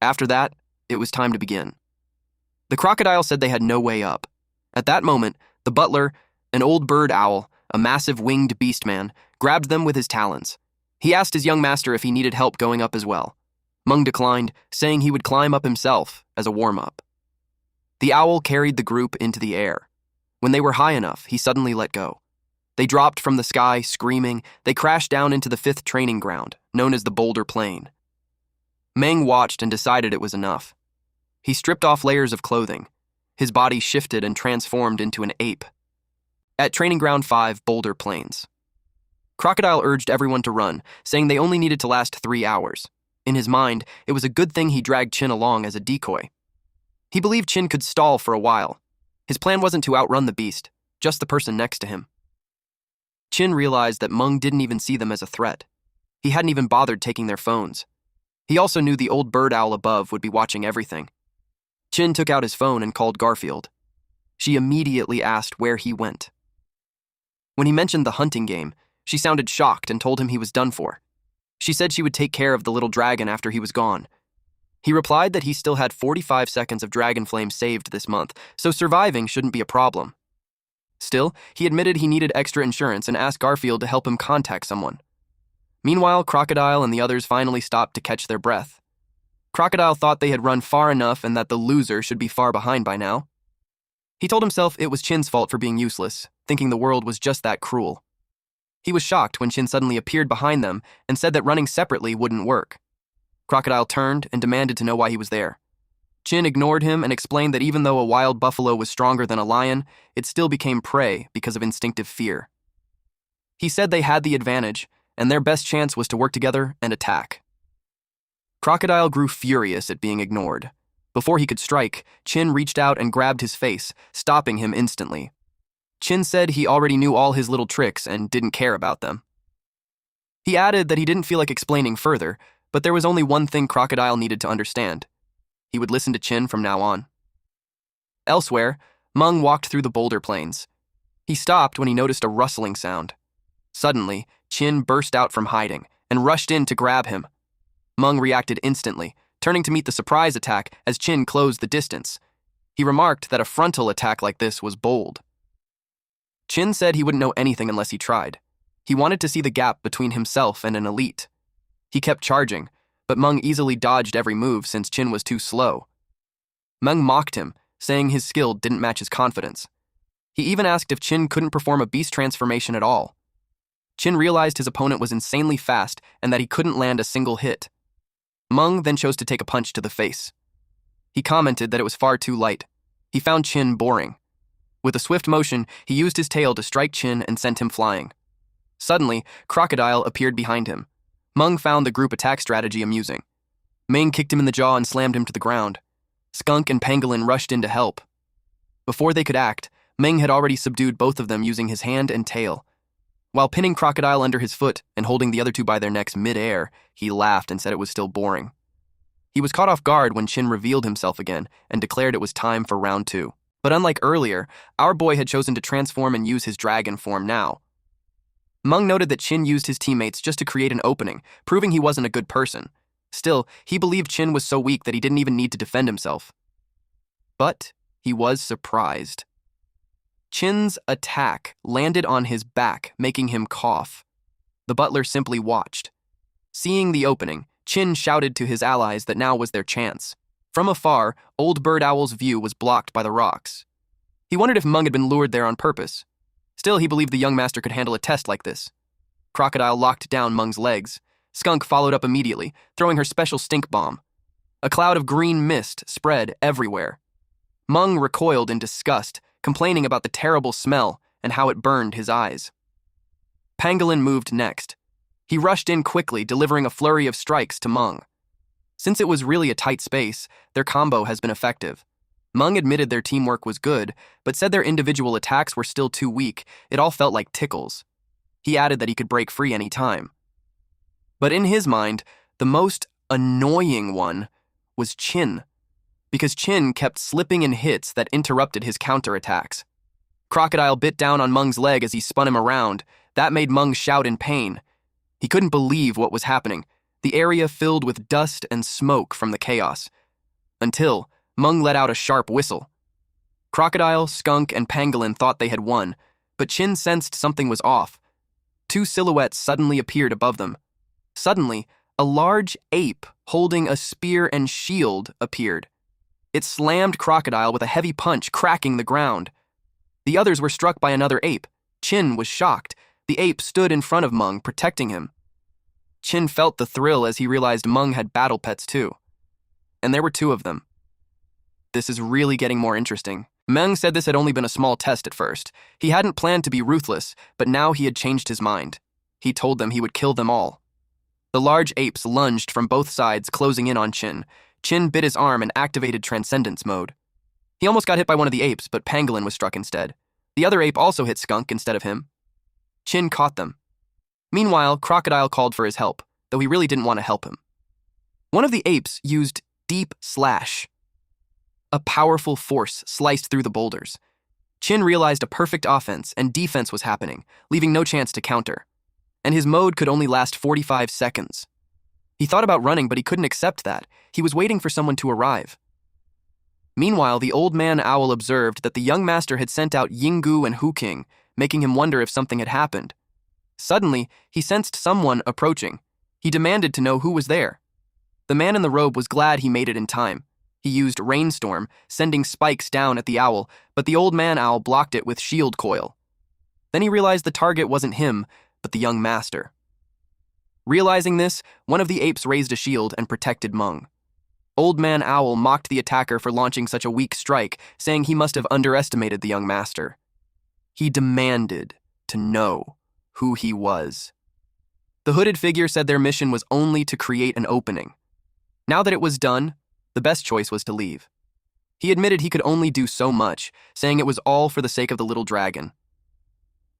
After that, it was time to begin. The crocodile said they had no way up. At that moment, the butler, an old bird owl, a massive winged beast man, grabbed them with his talons. He asked his young master if he needed help going up as well. Mung declined, saying he would climb up himself as a warm-up. The owl carried the group into the air. When they were high enough, he suddenly let go. They dropped from the sky, screaming. They crashed down into the 5th training ground, known as the Boulder Plain. Mang watched and decided it was enough. He stripped off layers of clothing. His body shifted and transformed into an ape. At Training Ground 5, Boulder Plains. Crocodile urged everyone to run, saying they only needed to last 3 hours. In his mind, it was a good thing he dragged Chin along as a decoy. He believed Chin could stall for a while. His plan wasn't to outrun the beast, just the person next to him. Chin realized that Mung didn't even see them as a threat. He hadn't even bothered taking their phones. He also knew the old bird owl above would be watching everything. Chin took out his phone and called Garfield. She immediately asked where he went. When he mentioned the hunting game, she sounded shocked and told him he was done for. She said she would take care of the little dragon after he was gone. He replied that he still had 45 seconds of dragon flame saved this month, so surviving shouldn't be a problem. Still, he admitted he needed extra insurance and asked Garfield to help him contact someone. Meanwhile, Crocodile and the others finally stopped to catch their breath. Crocodile thought they had run far enough and that the loser should be far behind by now. He told himself it was Chin's fault for being useless, thinking the world was just that cruel. He was shocked when Chin suddenly appeared behind them and said that running separately wouldn't work. Crocodile turned and demanded to know why he was there. Chin ignored him and explained that even though a wild buffalo was stronger than a lion, it still became prey because of instinctive fear. He said they had the advantage, and their best chance was to work together and attack. Crocodile grew furious at being ignored. Before he could strike, Chin reached out and grabbed his face, stopping him instantly. Chin said he already knew all his little tricks and didn't care about them. He added that he didn't feel like explaining further, but there was only one thing Crocodile needed to understand. He would listen to Chin from now on. Elsewhere, Mung walked through the boulder plains. He stopped when he noticed a rustling sound. Suddenly, Chin burst out from hiding and rushed in to grab him. Mung reacted instantly, turning to meet the surprise attack as Chin closed the distance. He remarked that a frontal attack like this was bold. Chin said he wouldn't know anything unless he tried. He wanted to see the gap between himself and an elite. He kept charging, but Mung easily dodged every move since Chin was too slow. Mung mocked him, saying his skill didn't match his confidence. He even asked if Chin couldn't perform a beast transformation at all. Chin realized his opponent was insanely fast and that he couldn't land a single hit. Mung then chose to take a punch to the face. He commented that it was far too light. He found Chin boring. With a swift motion, he used his tail to strike Chin and sent him flying. Suddenly, Crocodile appeared behind him. Mung found the group attack strategy amusing. Ming kicked him in the jaw and slammed him to the ground. Skunk and Pangolin rushed in to help. Before they could act, Ming had already subdued both of them using his hand and tail. While pinning Crocodile under his foot and holding the other two by their necks mid-air, he laughed and said it was still boring. He was caught off guard when Chin revealed himself again and declared it was time for round 2. But unlike earlier, our boy had chosen to transform and use his dragon form now. Mung noted that Chin used his teammates just to create an opening, proving he wasn't a good person. Still, he believed Chin was so weak that he didn't even need to defend himself. But he was surprised. Chin's attack landed on his back, making him cough. The butler simply watched. Seeing the opening, Chin shouted to his allies that now was their chance. From afar, Old Bird Owl's view was blocked by the rocks. He wondered if Mung had been lured there on purpose. Still, he believed the young master could handle a test like this. Crocodile locked down Mung's legs. Skunk followed up immediately, throwing her special stink bomb. A cloud of green mist spread everywhere. Mung recoiled in disgust, complaining about the terrible smell and how it burned his eyes. Pangolin moved next. He rushed in quickly, delivering a flurry of strikes to Mung. Since it was really a tight space, their combo has been effective. Mung admitted their teamwork was good, but said their individual attacks were still too weak. It all felt like tickles. He added that he could break free any time. But in his mind, the most annoying one was Chin, because Chin kept slipping in hits that interrupted his counterattacks. Crocodile bit down on Mung's leg as he spun him around. That made Mung shout in pain. He couldn't believe what was happening. The area filled with dust and smoke from the chaos. Until Mung let out a sharp whistle. Crocodile, Skunk, and Pangolin thought they had won, but Chin sensed something was off. Two silhouettes suddenly appeared above them. Suddenly, a large ape holding a spear and shield appeared. It slammed Crocodile with a heavy punch, cracking the ground. The others were struck by another ape. Chin was shocked. The ape stood in front of Mung, protecting him. Chin felt the thrill as he realized Mung had battle pets too. And there were two of them. This is really getting more interesting. Mung said this had only been a small test at first. He hadn't planned to be ruthless, but now he had changed his mind. He told them he would kill them all. The large apes lunged from both sides, closing in on Chin. Chin bit his arm and activated Transcendence mode. He almost got hit by one of the apes, but Pangolin was struck instead. The other ape also hit Skunk instead of him. Chin caught them. Meanwhile, Crocodile called for his help, though he really didn't want to help him. One of the apes used Deep Slash. A powerful force sliced through the boulders. Chin realized a perfect offense and defense was happening, leaving no chance to counter. And his mode could only last 45 seconds. He thought about running, but he couldn't accept that. He was waiting for someone to arrive. Meanwhile, the old man owl observed that the young master had sent out Yinggu and Huking, making him wonder if something had happened. Suddenly, he sensed someone approaching. He demanded to know who was there. The man in the robe was glad he made it in time. He used Rainstorm, sending spikes down at the owl, but the old man owl blocked it with Shield Coil. Then he realized the target wasn't him, but the young master. Realizing this, one of the apes raised a shield and protected Mung. Old Man Owl mocked the attacker for launching such a weak strike, saying he must have underestimated the young master. He demanded to know who he was. The hooded figure said their mission was only to create an opening. Now that it was done, the best choice was to leave. He admitted he could only do so much, saying it was all for the sake of the little dragon.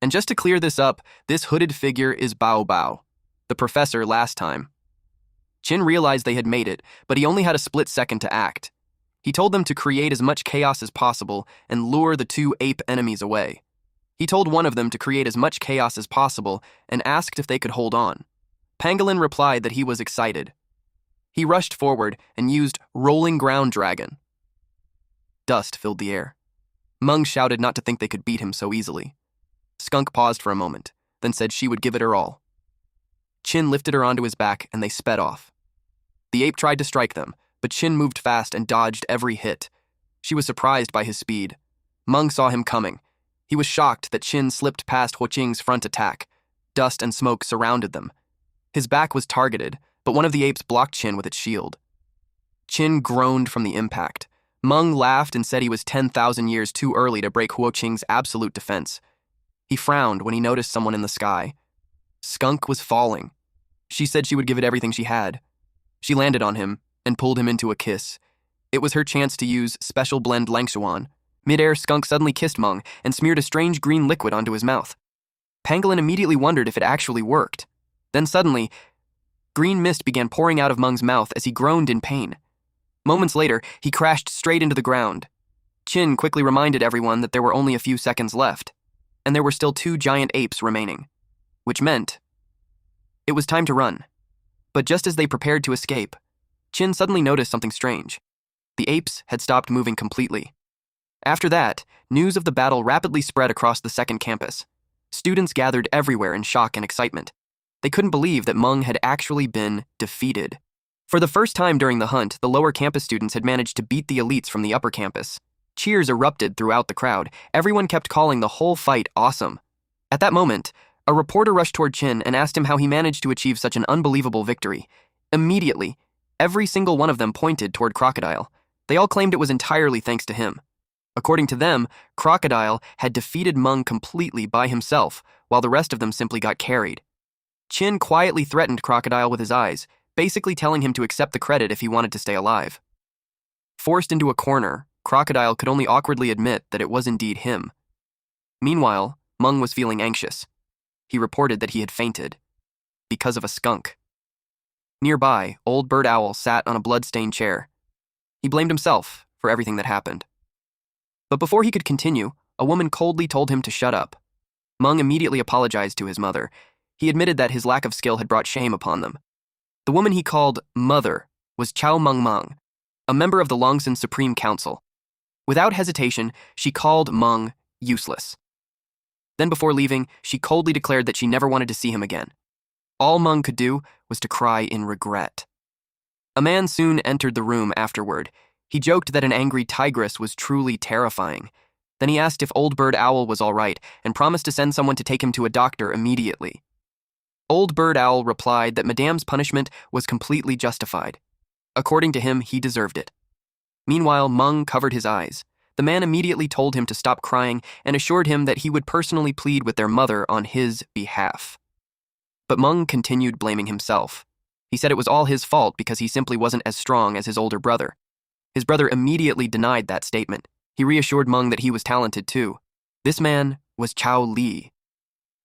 And just to clear this up, this hooded figure is Bao Bao, the professor last time. Chin realized they had made it, but he only had a split second to act. He told them to create as much chaos as possible and lure the two ape enemies away. He told one of them to create as much chaos as possible and asked if they could hold on. Pangolin replied that he was excited. He rushed forward and used Rolling Ground Dragon. Dust filled the air. Mung shouted not to think they could beat him so easily. Skunk paused for a moment, then said she would give it her all. Chin lifted her onto his back and they sped off. The ape tried to strike them, but Chin moved fast and dodged every hit. She was surprised by his speed. Mung saw him coming. He was shocked that Chin slipped past Huoqing's front attack. Dust and smoke surrounded them. His back was targeted, but one of the apes blocked Chin with its shield. Chin groaned from the impact. Mung laughed and said he was 10,000 years too early to break Huoqing's absolute defense. He frowned when he noticed someone in the sky. Skunk was falling. She said she would give it everything she had. She landed on him and pulled him into a kiss. It was her chance to use Special Blend Langshuan. Mid-air, Skunk suddenly kissed Mung and smeared a strange green liquid onto his mouth. Pangolin immediately wondered if it actually worked. Then suddenly, green mist began pouring out of Mung's mouth as he groaned in pain. Moments later, he crashed straight into the ground. Chin quickly reminded everyone that there were only a few seconds left, and there were still 2 giant apes remaining, which meant it was time to run. But just as they prepared to escape, Chin suddenly noticed something strange. The apes had stopped moving completely. After that, news of the battle rapidly spread across the second campus. Students gathered everywhere in shock and excitement. They couldn't believe that Mung had actually been defeated. For the first time during the hunt, the lower campus students had managed to beat the elites from the upper campus. Cheers erupted throughout the crowd. Everyone kept calling the whole fight awesome. At that moment, a reporter rushed toward Chin and asked him how he managed to achieve such an unbelievable victory. Immediately, every single one of them pointed toward Crocodile. They all claimed it was entirely thanks to him. According to them, Crocodile had defeated Mung completely by himself, while the rest of them simply got carried. Chin quietly threatened Crocodile with his eyes, basically telling him to accept the credit if he wanted to stay alive. Forced into a corner, Crocodile could only awkwardly admit that it was indeed him. Meanwhile, Mung was feeling anxious. He reported that he had fainted because of a skunk. Nearby, Old Bird Owl sat on a blood-stained chair. He blamed himself for everything that happened. But before he could continue, a woman coldly told him to shut up. Mung immediately apologized to his mother. He admitted that his lack of skill had brought shame upon them. The woman he called Mother was Chow Mung Mung, a member of the Longsan Supreme Council. Without hesitation, she called Meng useless. Then before leaving, she coldly declared that she never wanted to see him again. All Meng could do was to cry in regret. A man soon entered the room afterward. He joked that an angry tigress was truly terrifying. Then he asked if Old Bird Owl was all right and promised to send someone to take him to a doctor immediately. Old Bird Owl replied that Madame's punishment was completely justified. According to him, he deserved it. Meanwhile, Meng covered his eyes. The man immediately told him to stop crying and assured him that he would personally plead with their mother on his behalf. But Meng continued blaming himself. He said it was all his fault because he simply wasn't as strong as his older brother. His brother immediately denied that statement. He reassured Meng that he was talented too. This man was Chao Li.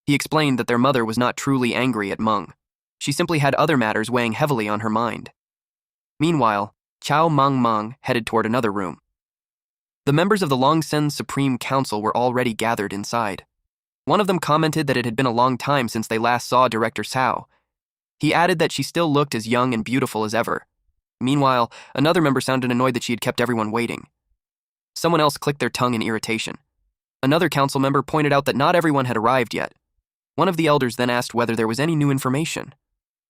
He explained that their mother was not truly angry at Meng. She simply had other matters weighing heavily on her mind. Meanwhile, Chao Meng headed toward another room. The members of the Longsen Supreme Council were already gathered inside. One of them commented that it had been a long time since they last saw Director Cao. He added that she still looked as young and beautiful as ever. Meanwhile, another member sounded annoyed that she had kept everyone waiting. Someone else clicked their tongue in irritation. Another council member pointed out that not everyone had arrived yet. One of the elders then asked whether there was any new information.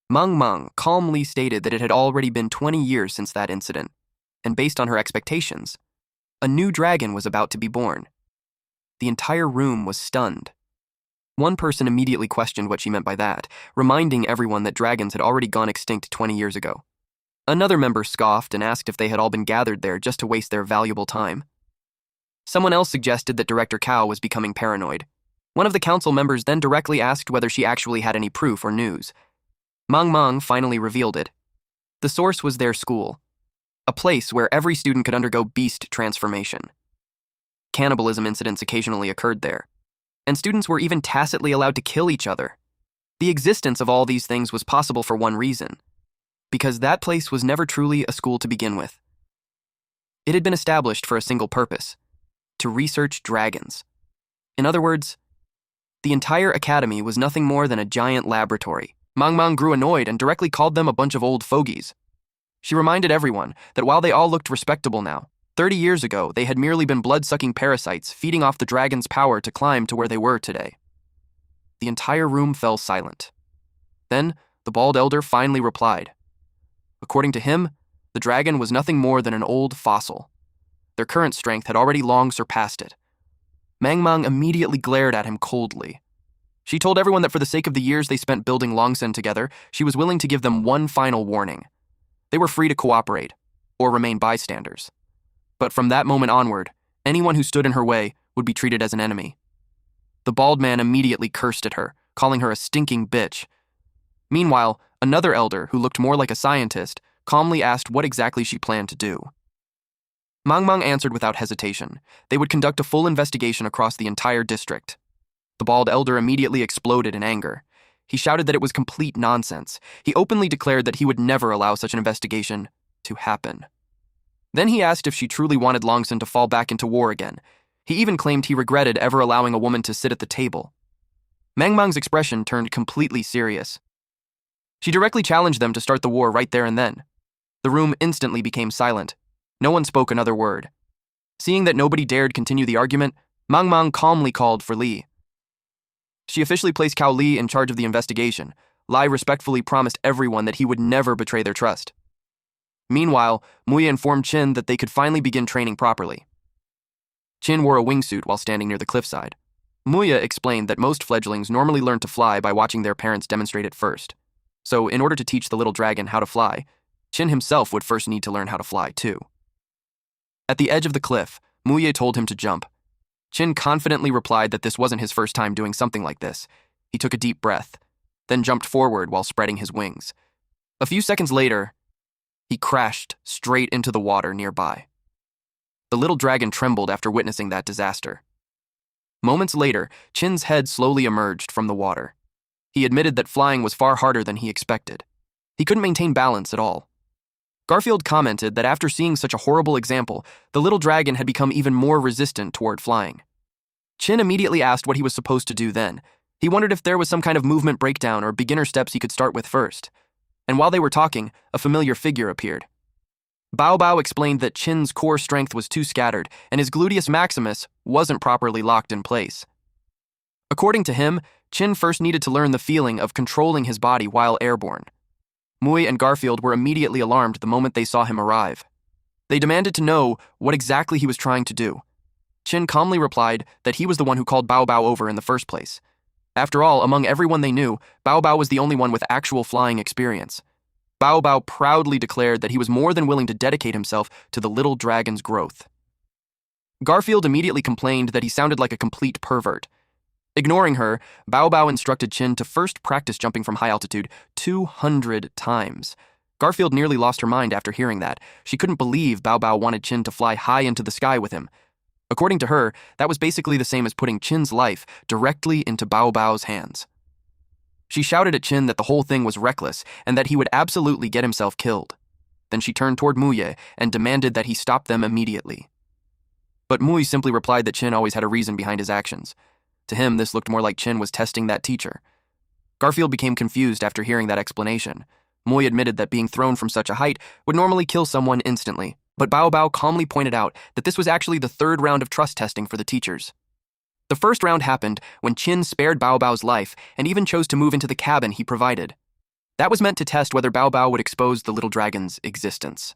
Meng calmly stated that it had already been 20 years since that incident, and based on her expectations, a new dragon was about to be born. The entire room was stunned. One person immediately questioned what she meant by that, reminding everyone that dragons had already gone extinct 20 years ago. Another member scoffed and asked if they had all been gathered there just to waste their valuable time. Someone else suggested that Director Cao was becoming paranoid. One of the council members then directly asked whether she actually had any proof or news. Meng finally revealed it. The source was their school, a place where every student could undergo beast transformation. Cannibalism incidents occasionally occurred there, and students were even tacitly allowed to kill each other. The existence of all these things was possible for one reason, because that place was never truly a school to begin with. It had been established for a single purpose: to research dragons. In other words, the entire academy was nothing more than a giant laboratory. Meng grew annoyed and directly called them a bunch of old fogies. She reminded everyone that while they all looked respectable now, 30 years ago they had merely been blood-sucking parasites feeding off the dragon's power to climb to where they were today. The entire room fell silent. Then, the bald elder finally replied. According to him, the dragon was nothing more than an old fossil. Their current strength had already long surpassed it. Meng immediately glared at him coldly. She told everyone that for the sake of the years they spent building Longsen together, she was willing to give them one final warning. They were free to cooperate, or remain bystanders. But from that moment onward, anyone who stood in her way would be treated as an enemy. The bald man immediately cursed at her, calling her a stinking bitch. Meanwhile, another elder, who looked more like a scientist, calmly asked what exactly she planned to do. Meng answered without hesitation. They would conduct a full investigation across the entire district. The bald elder immediately exploded in anger. He shouted that it was complete nonsense. He openly declared that he would never allow such an investigation to happen. Then he asked if she truly wanted Longsen to fall back into war again. He even claimed he regretted ever allowing a woman to sit at the table. Meng's expression turned completely serious. She directly challenged them to start the war right there and then. The room instantly became silent. No one spoke another word. Seeing that nobody dared continue the argument, Meng calmly called for Li. She officially placed Cao Li in charge of the investigation. Lai respectfully promised everyone that he would never betray their trust. Meanwhile, Muya informed Qin that they could finally begin training properly. Qin wore a wingsuit while standing near the cliffside. Muya explained that most fledglings normally learn to fly by watching their parents demonstrate it first. So, in order to teach the little dragon how to fly, Qin himself would first need to learn how to fly too. At the edge of the cliff, Muya told him to jump. Qin confidently replied that this wasn't his first time doing something like this. He took a deep breath, then jumped forward while spreading his wings. A few seconds later, he crashed straight into the water nearby. The little dragon trembled after witnessing that disaster. Moments later, Qin's head slowly emerged from the water. He admitted that flying was far harder than he expected. He couldn't maintain balance at all. Garfield commented that after seeing such a horrible example, the little dragon had become even more resistant toward flying. Qin immediately asked what he was supposed to do then. He wondered if there was some kind of movement breakdown or beginner steps he could start with first. And while they were talking, a familiar figure appeared. Bao Bao explained that Chin's core strength was too scattered and his gluteus maximus wasn't properly locked in place. According to him, Chin first needed to learn the feeling of controlling his body while airborne. Mui and Garfield were immediately alarmed the moment they saw him arrive. They demanded to know what exactly he was trying to do. Chin calmly replied that he was the one who called Bao Bao over in the first place. After all, among everyone they knew, Bao Bao was the only one with actual flying experience. Bao Bao proudly declared that he was more than willing to dedicate himself to the little dragon's growth. Garfield immediately complained that he sounded like a complete pervert. Ignoring her, Bao Bao instructed Chin to first practice jumping from high altitude 200 times. Garfield nearly lost her mind after hearing that. She couldn't believe Bao Bao wanted Chin to fly high into the sky with him. According to her, that was basically the same as putting Chin's life directly into Bao Bao's hands. She shouted at Chin that the whole thing was reckless and that he would absolutely get himself killed. Then she turned toward Muye and demanded that he stop them immediately. But Mui simply replied that Chin always had a reason behind his actions. To him, this looked more like Chin was testing that teacher. Garfield became confused after hearing that explanation. Mui admitted that being thrown from such a height would normally kill someone instantly, but Bao Bao calmly pointed out that this was actually the third round of trust testing for the teachers. The first round happened when Chin spared Bao Bao's life and even chose to move into the cabin he provided. That was meant to test whether Bao Bao would expose the little dragon's existence.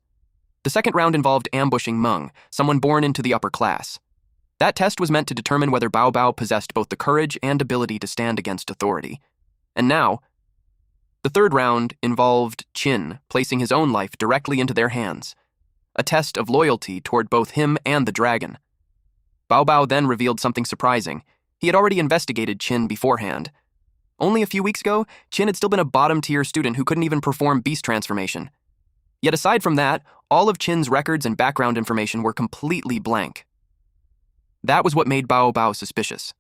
The second round involved ambushing Meng, someone born into the upper class. That test was meant to determine whether Bao Bao possessed both the courage and ability to stand against authority. And now, the third round involved Chin placing his own life directly into their hands, a test of loyalty toward both him and the dragon. Bao Bao then revealed something surprising. He had already investigated Chin beforehand. Only a few weeks ago, Chin had still been a bottom-tier student who couldn't even perform beast transformation. Yet aside from that, all of Chin's records and background information were completely blank. That was what made Bao Bao suspicious.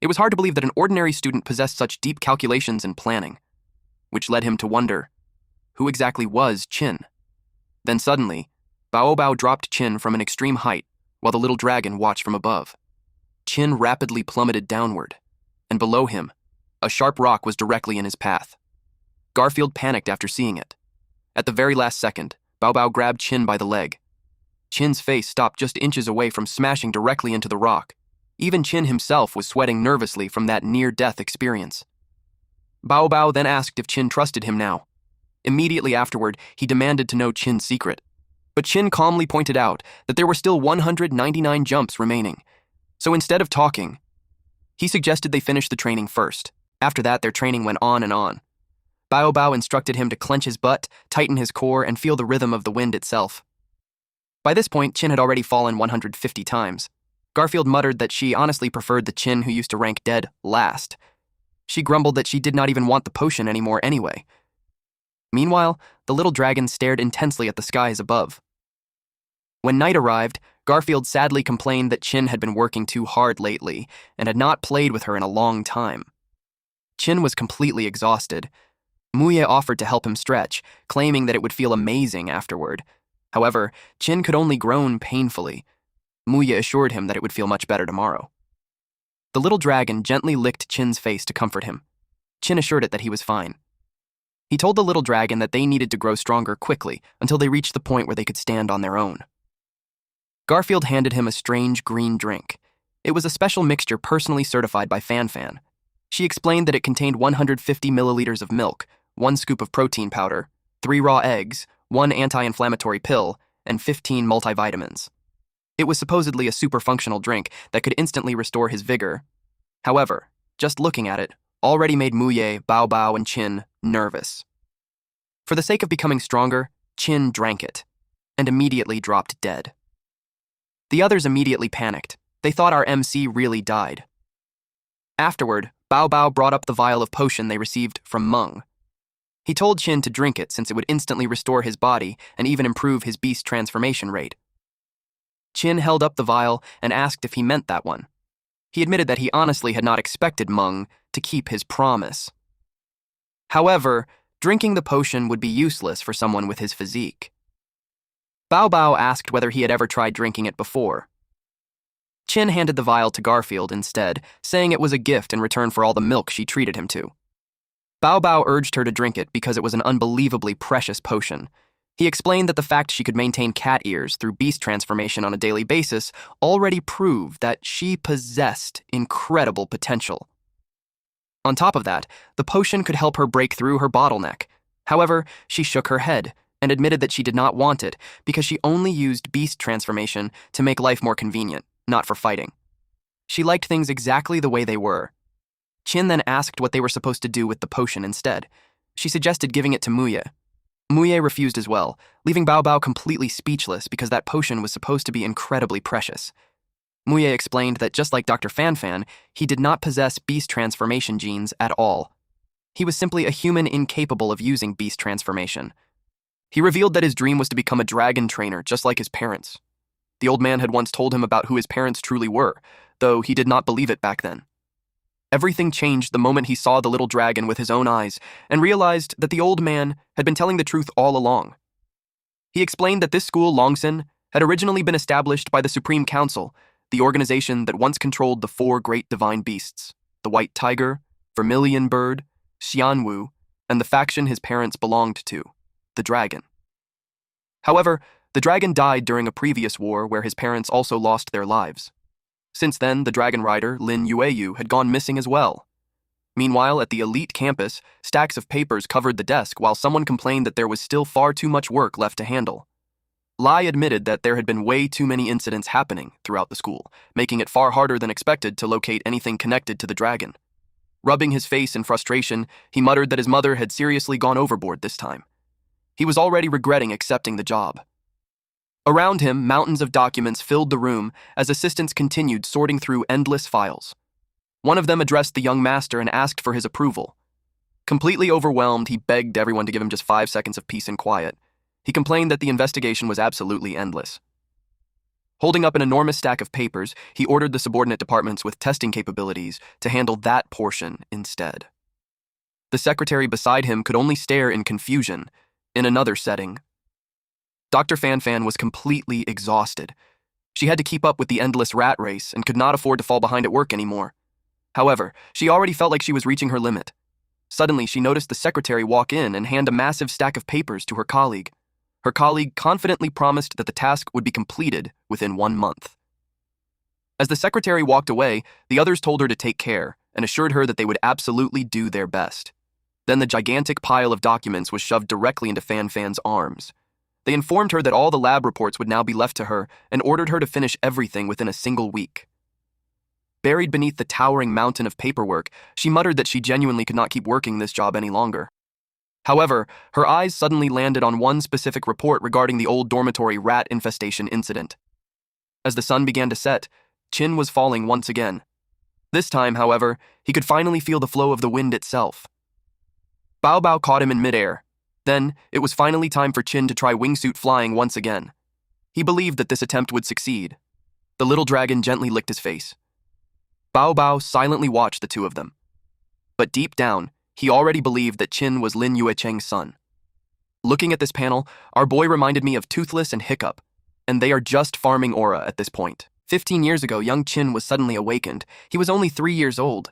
It was hard to believe that an ordinary student possessed such deep calculations and planning, which led him to wonder, who exactly was Chin? Then suddenly, Bao Bao dropped Chin from an extreme height while the little dragon watched from above. Chin rapidly plummeted downward, and below him, a sharp rock was directly in his path. Garfield panicked after seeing it. At the very last second, Bao Bao grabbed Chin by the leg. Chin's face stopped just inches away from smashing directly into the rock. Even Chin himself was sweating nervously from that near-death experience. Bao Bao then asked if Chin trusted him now. Immediately afterward, he demanded to know Chin's secret. But Chin calmly pointed out that there were still 199 jumps remaining. So instead of talking, he suggested they finish the training first. After that, their training went on and on. Bao Bao instructed him to clench his butt, tighten his core, and feel the rhythm of the wind itself. By this point, Chin had already fallen 150 times. Garfield muttered that she honestly preferred the Chin who used to rank dead last. She grumbled that she did not even want the potion anymore anyway. Meanwhile, the little dragon stared intensely at the skies above. When night arrived, Garfield sadly complained that Chin had been working too hard lately and had not played with her in a long time. Chin was completely exhausted. Muye offered to help him stretch, claiming that it would feel amazing afterward. However, Chin could only groan painfully. Muye assured him that it would feel much better tomorrow. The little dragon gently licked Chin's face to comfort him. Chin assured it that he was fine. He told the little dragon that they needed to grow stronger quickly until they reached the point where they could stand on their own. Garfield handed him a strange green drink. It was a special mixture personally certified by Fan. She explained that it contained 150 milliliters of milk, 1 scoop of protein powder, 3 raw eggs, 1 anti-inflammatory pill, and 15 multivitamins. It was supposedly a super functional drink that could instantly restore his vigor. However, just looking at it already made Muye, Bao Bao, and Chin nervous. For the sake of becoming stronger, Chin drank it, and immediately dropped dead. The others immediately panicked. They thought our MC really died. Afterward, Bao Bao brought up the vial of potion they received from Meng. He told Chin to drink it since it would instantly restore his body and even improve his beast transformation rate. Chin held up the vial and asked if he meant that one. He admitted that he honestly had not expected Meng to keep his promise. However, drinking the potion would be useless for someone with his physique. Bao Bao asked whether he had ever tried drinking it before. Chin handed the vial to Garfield instead, saying it was a gift in return for all the milk she treated him to. Bao Bao urged her to drink it because it was an unbelievably precious potion. He explained that the fact she could maintain cat ears through beast transformation on a daily basis already proved that she possessed incredible potential. On top of that, the potion could help her break through her bottleneck. However, she shook her head and admitted that she did not want it because she only used beast transformation to make life more convenient, not for fighting. She liked things exactly the way they were. Qin then asked what they were supposed to do with the potion instead. She suggested giving it to Muye. Muye refused as well, leaving Bao Bao completely speechless because that potion was supposed to be incredibly precious. Muye explained that just like Dr. Fanfan, he did not possess beast transformation genes at all. He was simply a human incapable of using beast transformation. He revealed that his dream was to become a dragon trainer just like his parents. The old man had once told him about who his parents truly were, though he did not believe it back then. Everything changed the moment he saw the little dragon with his own eyes and realized that the old man had been telling the truth all along. He explained that this school, Longsen, had originally been established by the Supreme Council, the organization that once controlled the 4 great divine beasts, the White Tiger, Vermilion Bird, Xianwu, and the faction his parents belonged to, the Dragon. However, the dragon died during a previous war where his parents also lost their lives. Since then, the dragon rider, Lin Yueyu, had gone missing as well. Meanwhile, at the elite campus, stacks of papers covered the desk while someone complained that there was still far too much work left to handle. Lai admitted that there had been way too many incidents happening throughout the school, making it far harder than expected to locate anything connected to the dragon. Rubbing his face in frustration, he muttered that his mother had seriously gone overboard this time. He was already regretting accepting the job. Around him, mountains of documents filled the room as assistants continued sorting through endless files. One of them addressed the young master and asked for his approval. Completely overwhelmed, he begged everyone to give him just 5 seconds of peace and quiet. He complained that the investigation was absolutely endless. Holding up an enormous stack of papers, he ordered the subordinate departments with testing capabilities to handle that portion instead. The secretary beside him could only stare in confusion. In another setting, Dr. Fanfan was completely exhausted. She had to keep up with the endless rat race and could not afford to fall behind at work anymore. However, she already felt like she was reaching her limit. Suddenly, she noticed the secretary walk in and hand a massive stack of papers to her colleague. Her colleague confidently promised that the task would be completed within 1 month. As the secretary walked away, the others told her to take care and assured her that they would absolutely do their best. Then the gigantic pile of documents was shoved directly into Fanfan's arms. They informed her that all the lab reports would now be left to her and ordered her to finish everything within a single week. Buried beneath the towering mountain of paperwork, she muttered that she genuinely could not keep working this job any longer. However, her eyes suddenly landed on one specific report regarding the old dormitory rat infestation incident. As the sun began to set, Qin was falling once again. This time, however, he could finally feel the flow of the wind itself. Bao Bao caught him in midair. Then, it was finally time for Qin to try wingsuit flying once again. He believed that this attempt would succeed. The little dragon gently licked his face. Bao Bao silently watched the two of them. But deep down, he already believed that Qin was Lin Yuecheng's son. Looking at this panel, our boy reminded me of Toothless and Hiccup, and they are just farming aura at this point. 15 years ago, young Qin was suddenly awakened. He was only 3 years old.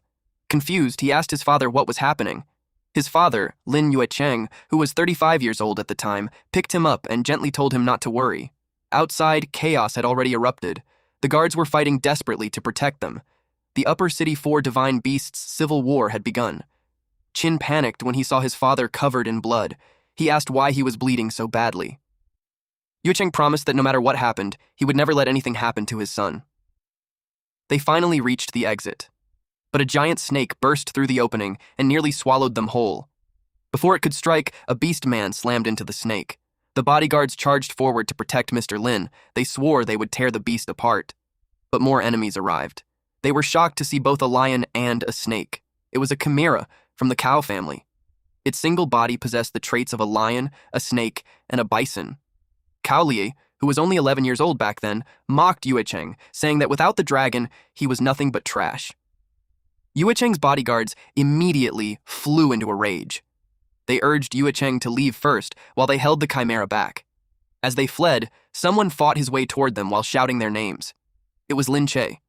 Confused, he asked his father what was happening. His father, Lin Yuecheng, who was 35 years old at the time, picked him up and gently told him not to worry. Outside, chaos had already erupted. The guards were fighting desperately to protect them. The Upper City 4 Divine Beasts' civil war had begun. Qin panicked when he saw his father covered in blood. He asked why he was bleeding so badly. Yuecheng promised that no matter what happened, he would never let anything happen to his son. They finally reached the exit. But a giant snake burst through the opening and nearly swallowed them whole. Before it could strike, a beast man slammed into the snake. The bodyguards charged forward to protect Mr. Lin. They swore they would tear the beast apart. But more enemies arrived. They were shocked to see both a lion and a snake. It was a chimera from the cow family. Its single body possessed the traits of a lion, a snake, and a bison. Cao Li, who was only 11 years old back then, mocked Yuecheng, saying that without the dragon, he was nothing but trash. Yuecheng's bodyguards immediately flew into a rage. They urged Yuecheng to leave first while they held the chimera back. As they fled, someone fought his way toward them while shouting their names. It was Lin Che.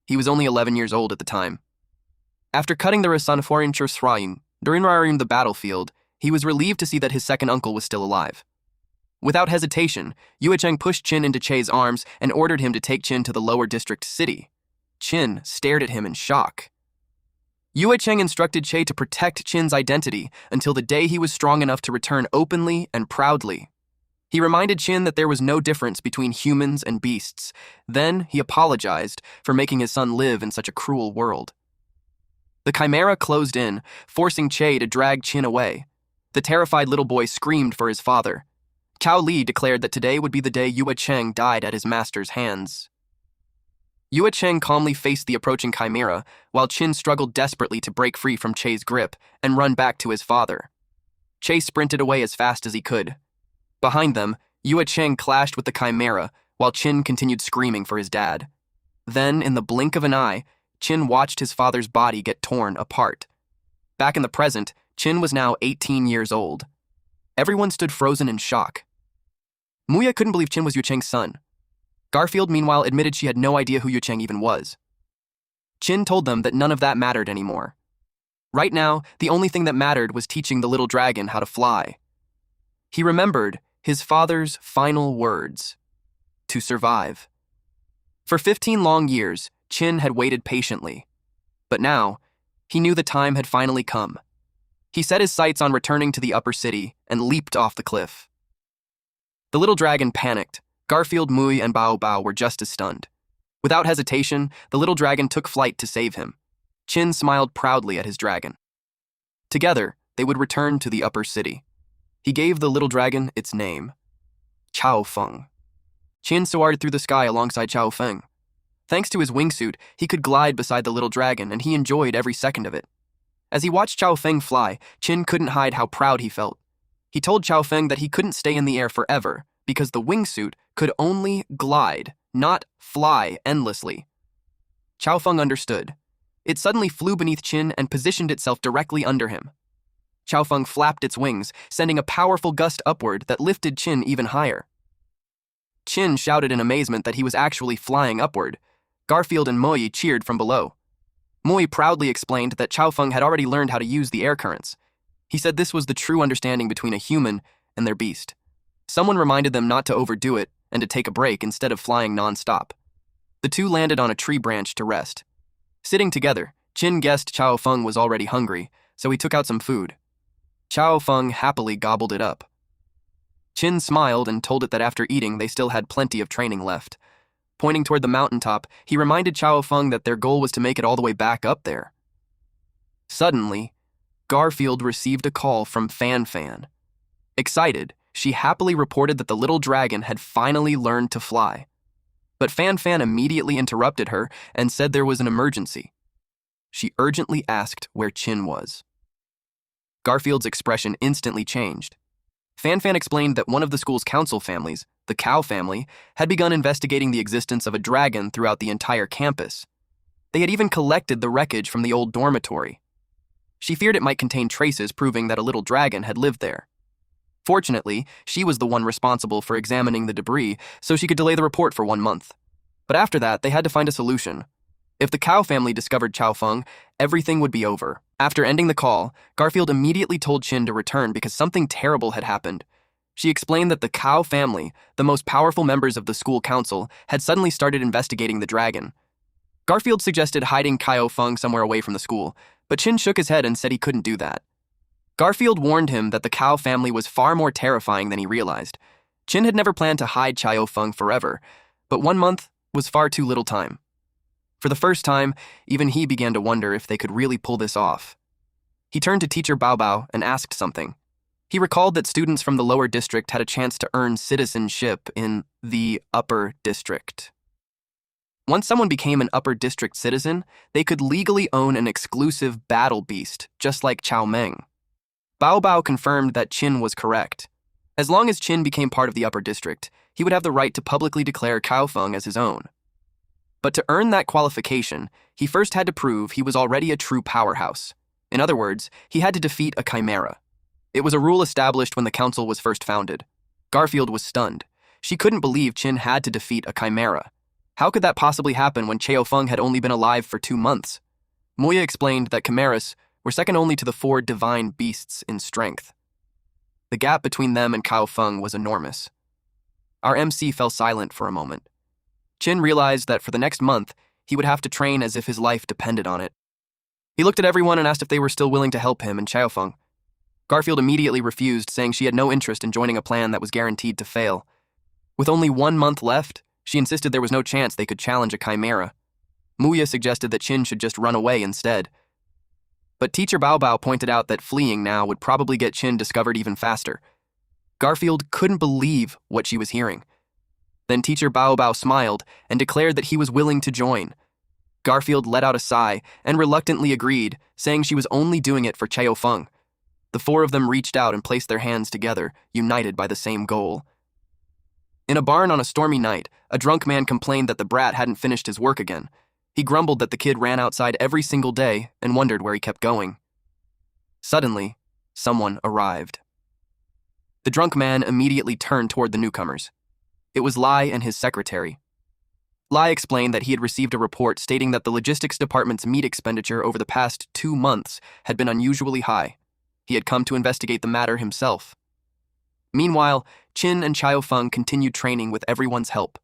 He was only 11 years old at the time. After cutting the Rasan Forincher Sraim during the battlefield, he was relieved to see that his second uncle was still alive. Without hesitation, Yue Cheng pushed Qin into Che's arms and ordered him to take Qin to the lower district city. Qin stared at him in shock. Yue Cheng instructed Che to protect Qin's identity until the day he was strong enough to return openly and proudly. He reminded Qin that there was no difference between humans and beasts. Then he apologized for making his son live in such a cruel world. The chimera closed in, forcing Che to drag Qin away. The terrified little boy screamed for his father. Cao Li declared that today would be the day Yue Cheng died at his master's hands. Yue Cheng calmly faced the approaching chimera, while Qin struggled desperately to break free from Che's grip and run back to his father. Che sprinted away as fast as he could. Behind them, Yue Cheng clashed with the chimera, while Qin continued screaming for his dad. Then, in the blink of an eye, Qin watched his father's body get torn apart. Back in the present, Qin was now 18 years old. Everyone stood frozen in shock. Muya couldn't believe Qin was Yue Cheng's son. Garfield, meanwhile, admitted she had no idea who Yue Cheng even was. Qin told them that none of that mattered anymore. Right now, the only thing that mattered was teaching the little dragon how to fly. He remembered his father's final words: to survive. For 15 long years, Qin had waited patiently. But now, he knew the time had finally come. He set his sights on returning to the upper city and leaped off the cliff. The little dragon panicked. Garfield, Mui, and Bao Bao were just as stunned. Without hesitation, the little dragon took flight to save him. Qin smiled proudly at his dragon. Together, they would return to the upper city. He gave the little dragon its name: Chao Feng. Qin soared through the sky alongside Chao Feng. Thanks to his wingsuit, he could glide beside the little dragon, and he enjoyed every second of it. As he watched Chao Feng fly, Qin couldn't hide how proud he felt. He told Chao Feng that he couldn't stay in the air forever, because the wingsuit could only glide, not fly endlessly. Chao Feng understood. It suddenly flew beneath Qin and positioned itself directly under him. Chao Feng flapped its wings, sending a powerful gust upward that lifted Qin even higher. Qin shouted in amazement that he was actually flying upward. Garfield and Moi cheered from below. Moi proudly explained that Chao Feng had already learned how to use the air currents. He said this was the true understanding between a human and their beast. Someone reminded them not to overdo it and to take a break instead of flying non-stop. The two landed on a tree branch to rest. Sitting together, Qin guessed Chao Feng was already hungry, so he took out some food. Chao Feng happily gobbled it up. Qin smiled and told it that after eating, they still had plenty of training left. Pointing toward the mountaintop, he reminded Chao Feng that their goal was to make it all the way back up there. Suddenly, Garfield received a call from Fan Fan. Excited, she happily reported that the little dragon had finally learned to fly. But Fan Fan immediately interrupted her and said there was an emergency. She urgently asked where Qin was. Garfield's expression instantly changed. Fan Fan explained that one of the school's council families, the Cow family, had begun investigating the existence of a dragon throughout the entire campus. They had even collected the wreckage from the old dormitory. She feared it might contain traces proving that a little dragon had lived there. Fortunately, she was the one responsible for examining the debris, so she could delay the report for 1 month. But after that, they had to find a solution. If the Cow family discovered Chao Feng, everything would be over. After ending the call, Garfield immediately told Qin to return because something terrible had happened. She explained that the Cow family, the most powerful members of the school council, had suddenly started investigating the dragon. Garfield suggested hiding Chao Feng somewhere away from the school, but Qin shook his head and said he couldn't do that. Garfield warned him that the Cow family was far more terrifying than he realized. Qin had never planned to hide Chao Feng forever, but 1 month was far too little time. For the first time, even he began to wonder if they could really pull this off. He turned to teacher Bao Bao and asked something. He recalled that students from the lower district had a chance to earn citizenship in the upper district. Once someone became an upper district citizen, they could legally own an exclusive battle beast, just like Chow Meng. Bao Bao confirmed that Qin was correct. As long as Qin became part of the upper district, he would have the right to publicly declare Chao Feng as his own. But to earn that qualification, he first had to prove he was already a true powerhouse. In other words, he had to defeat a chimera. It was a rule established when the council was first founded. Garfield was stunned. She couldn't believe Qin had to defeat a chimera. How could that possibly happen when Chao Feng had only been alive for 2 months? Moya explained that chimeras were second only to the 4 divine beasts in strength. The gap between them and Cao Feng was enormous. Our MC fell silent for a moment. Chin realized that for the next month, he would have to train as if his life depended on it. He looked at everyone and asked if they were still willing to help him and Cao Feng. Garfield immediately refused, saying she had no interest in joining a plan that was guaranteed to fail. With only 1 month left, she insisted there was no chance they could challenge a chimera. Muya suggested that Chin should just run away instead. But Teacher Bao Bao pointed out that fleeing now would probably get Chin discovered even faster. Garfield couldn't believe what she was hearing. Then Teacher Bao Bao smiled and declared that he was willing to join. Garfield let out a sigh and reluctantly agreed, saying she was only doing it for Cao Feng. The four of them reached out and placed their hands together, united by the same goal. In a barn on a stormy night, a drunk man complained that the brat hadn't finished his work again. He grumbled that the kid ran outside every single day and wondered where he kept going. Suddenly, someone arrived. The drunk man immediately turned toward the newcomers. It was Lai and his secretary. Lai explained that he had received a report stating that the logistics department's meat expenditure over the past 2 months had been unusually high. He had come to investigate the matter himself. Meanwhile, Chin and Cao Feng continued training with everyone's help.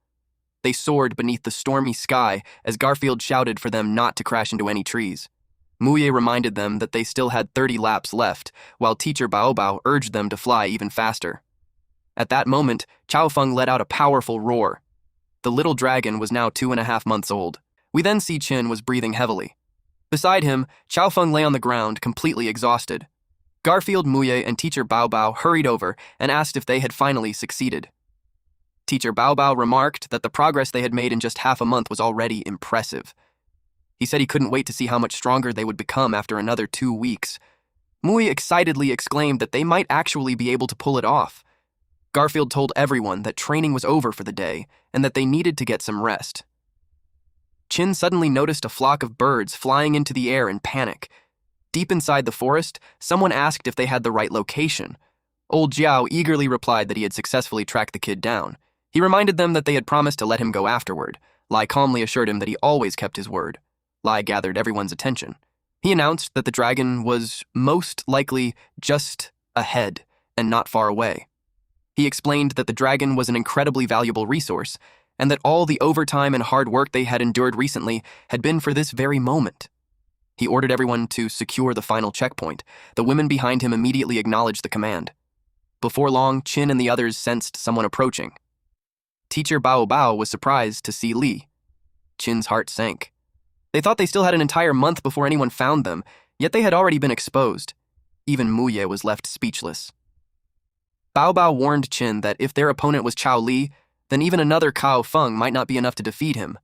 They soared beneath the stormy sky as Garfield shouted for them not to crash into any trees. Muye reminded them that they still had 30 laps left, while Teacher Bao Bao urged them to fly even faster. At that moment, Cao Feng let out a powerful roar. The little dragon was now 2.5 months old. We then see Chin was breathing heavily. Beside him, Cao Feng lay on the ground, completely exhausted. Garfield, Muye, and Teacher Bao Bao hurried over and asked if they had finally succeeded. Teacher Bao Bao remarked that the progress they had made in just half a month was already impressive. He said he couldn't wait to see how much stronger they would become after another 2 weeks. Muye excitedly exclaimed that they might actually be able to pull it off. Garfield told everyone that training was over for the day and that they needed to get some rest. Chin suddenly noticed a flock of birds flying into the air in panic. Deep inside the forest, someone asked if they had the right location. Old Jiao eagerly replied that he had successfully tracked the kid down. He reminded them that they had promised to let him go afterward. Lai calmly assured him that he always kept his word. Lai gathered everyone's attention. He announced that the dragon was most likely just ahead and not far away. He explained that the dragon was an incredibly valuable resource and that all the overtime and hard work they had endured recently had been for this very moment. He ordered everyone to secure the final checkpoint. The women behind him immediately acknowledged the command. Before long, Chin and the others sensed someone approaching. Teacher Bao Bao was surprised to see Li. Chin's heart sank. They thought they still had an entire month before anyone found them, yet they had already been exposed. Even Muye was left speechless. Bao Bao warned Chin that if their opponent was Chao Li, then even another Cao Feng might not be enough to defeat him.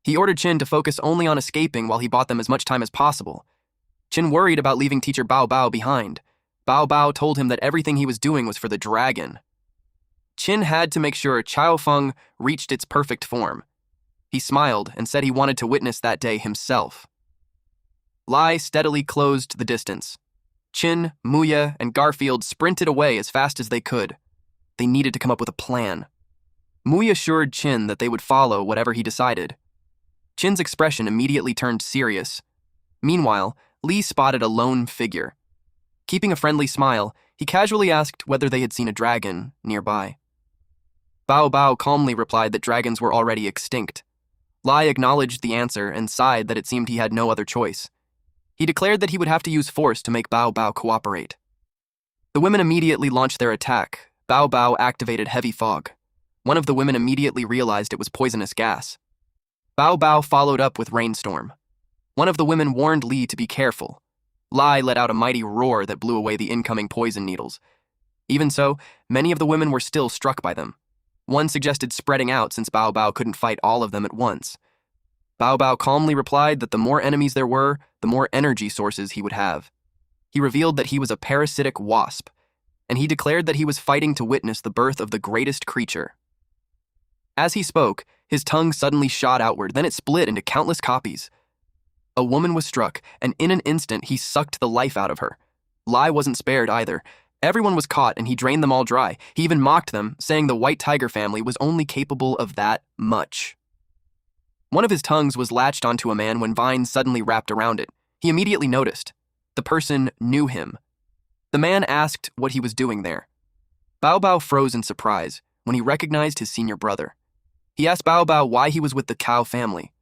He ordered Chin to focus only on escaping while he bought them as much time as possible. Chin worried about leaving Teacher Bao Bao behind. Bao Bao told him that everything he was doing was for the dragon. Chin had to make sure Cao Feng reached its perfect form. He smiled and said he wanted to witness that day himself. Lai steadily closed the distance. Chin, Muya, and Garfield sprinted away as fast as they could. They needed to come up with a plan. Muya assured Chin that they would follow whatever he decided. Chin's expression immediately turned serious. Meanwhile, Li spotted a lone figure. Keeping a friendly smile, he casually asked whether they had seen a dragon nearby. Bao Bao calmly replied that dragons were already extinct. Lai acknowledged the answer and sighed that it seemed he had no other choice. He declared that he would have to use force to make Bao Bao cooperate. The women immediately launched their attack. Bao Bao activated heavy fog. One of the women immediately realized it was poisonous gas. Bao Bao followed up with rainstorm. One of the women warned Li to be careful. Lai let out a mighty roar that blew away the incoming poison needles. Even so, many of the women were still struck by them. One suggested spreading out since Bao Bao couldn't fight all of them at once. Bao Bao calmly replied that the more enemies there were, the more energy sources he would have. He revealed that he was a parasitic wasp, and he declared that he was fighting to witness the birth of the greatest creature. As he spoke, his tongue suddenly shot outward, then it split into countless copies. A woman was struck, and in an instant he sucked the life out of her. Lai wasn't spared either. Everyone was caught, and he drained them all dry. He even mocked them, saying the White Tiger family was only capable of that much. One of his tongues was latched onto a man when vines suddenly wrapped around it. He immediately noticed. The person knew him. The man asked what he was doing there. Bao Bao froze in surprise when he recognized his senior brother. He asked Bao Bao why he was with the cow family.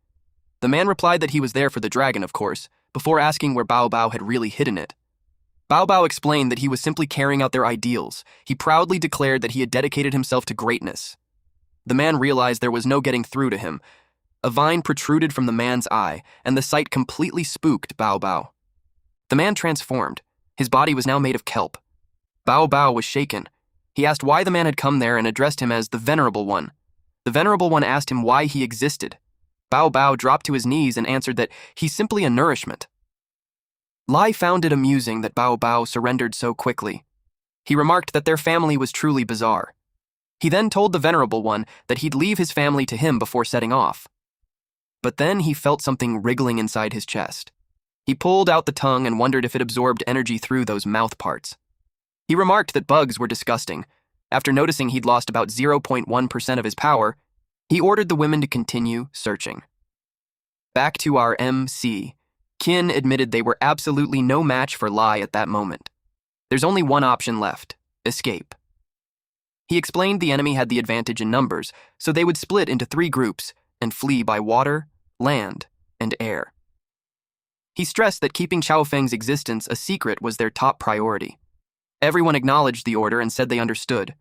The man replied that he was there for the dragon, of course, before asking where Bao Bao had really hidden it. Bao Bao explained that he was simply carrying out their ideals. He proudly declared that he had dedicated himself to greatness. The man realized there was no getting through to him. A vine protruded from the man's eye, and the sight completely spooked Bao Bao. The man transformed. His body was now made of kelp. Bao Bao was shaken. He asked why the man had come there and addressed him as the Venerable One. The Venerable One asked him why he existed. Bao Bao dropped to his knees and answered that he's simply a nourishment. Lai found it amusing that Bao Bao surrendered so quickly. He remarked that their family was truly bizarre. He then told the Venerable One that he'd leave his family to him before setting off. But then he felt something wriggling inside his chest. He pulled out the tongue and wondered if it absorbed energy through those mouth parts. He remarked that bugs were disgusting. After noticing he'd lost about 0.1% of his power, he ordered the women to continue searching. Back to our MC. Qin admitted they were absolutely no match for Lai at that moment. There's only one option left: escape. He explained the enemy had the advantage in numbers, so they would split into 3 groups and flee by water, land, and air. He stressed that keeping Xiao Feng's existence a secret was their top priority. Everyone acknowledged the order and said they understood.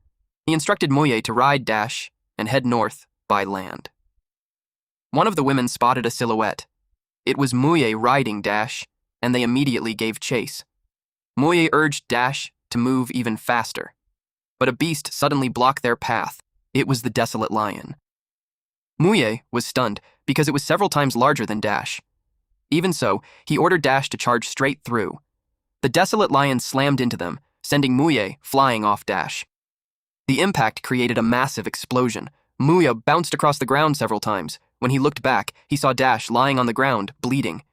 He instructed Muye to ride Dash and head north by land. One of the women spotted a silhouette. It was Muye riding Dash, and they immediately gave chase. Muye urged Dash to move even faster, but a beast suddenly blocked their path. It was the desolate lion. Muye was stunned because it was several times larger than Dash. Even so, he ordered Dash to charge straight through. The desolate lion slammed into them, sending Muye flying off Dash. The impact created a massive explosion. Muye bounced across the ground several times. When he looked back, he saw Dash lying on the ground, bleeding.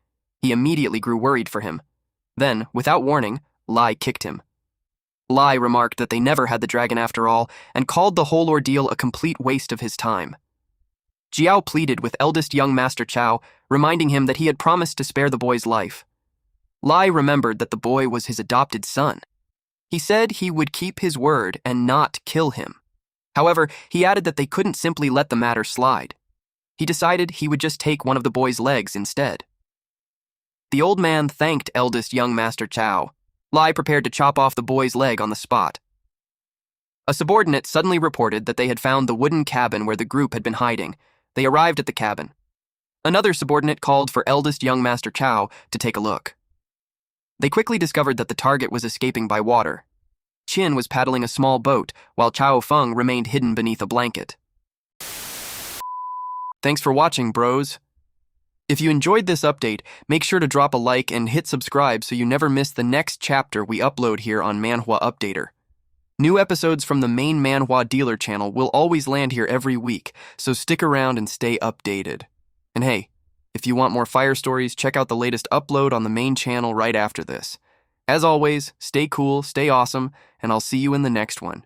He immediately grew worried for him. Then, without warning, Lai kicked him. Lai remarked that they never had the dragon after all, and called the whole ordeal a complete waste of his time. Jiao pleaded with eldest young Master Chao, reminding him that he had promised to spare the boy's life. Lai remembered that the boy was his adopted son. He said he would keep his word and not kill him. However, he added that they couldn't simply let the matter slide. He decided he would just take one of the boy's legs instead. The old man thanked eldest young Master Chao. Lai prepared to chop off the boy's leg on the spot. A subordinate suddenly reported that they had found the wooden cabin where the group had been hiding. They arrived at the cabin. Another subordinate called for eldest young Master Chao to take a look. They quickly discovered that the target was escaping by water. Qin was paddling a small boat, while Chao Feng remained hidden beneath a blanket. Thanks for watching, bros. If you enjoyed this update, make sure to drop a like and hit subscribe so you never miss the next chapter we upload here on Manhwa Updater. New episodes from the main Manhwa dealer channel will always land here every week, so stick around and stay updated. And hey, if you want more fire stories, check out the latest upload on the main channel right after this. As always, stay cool, stay awesome, and I'll see you in the next one.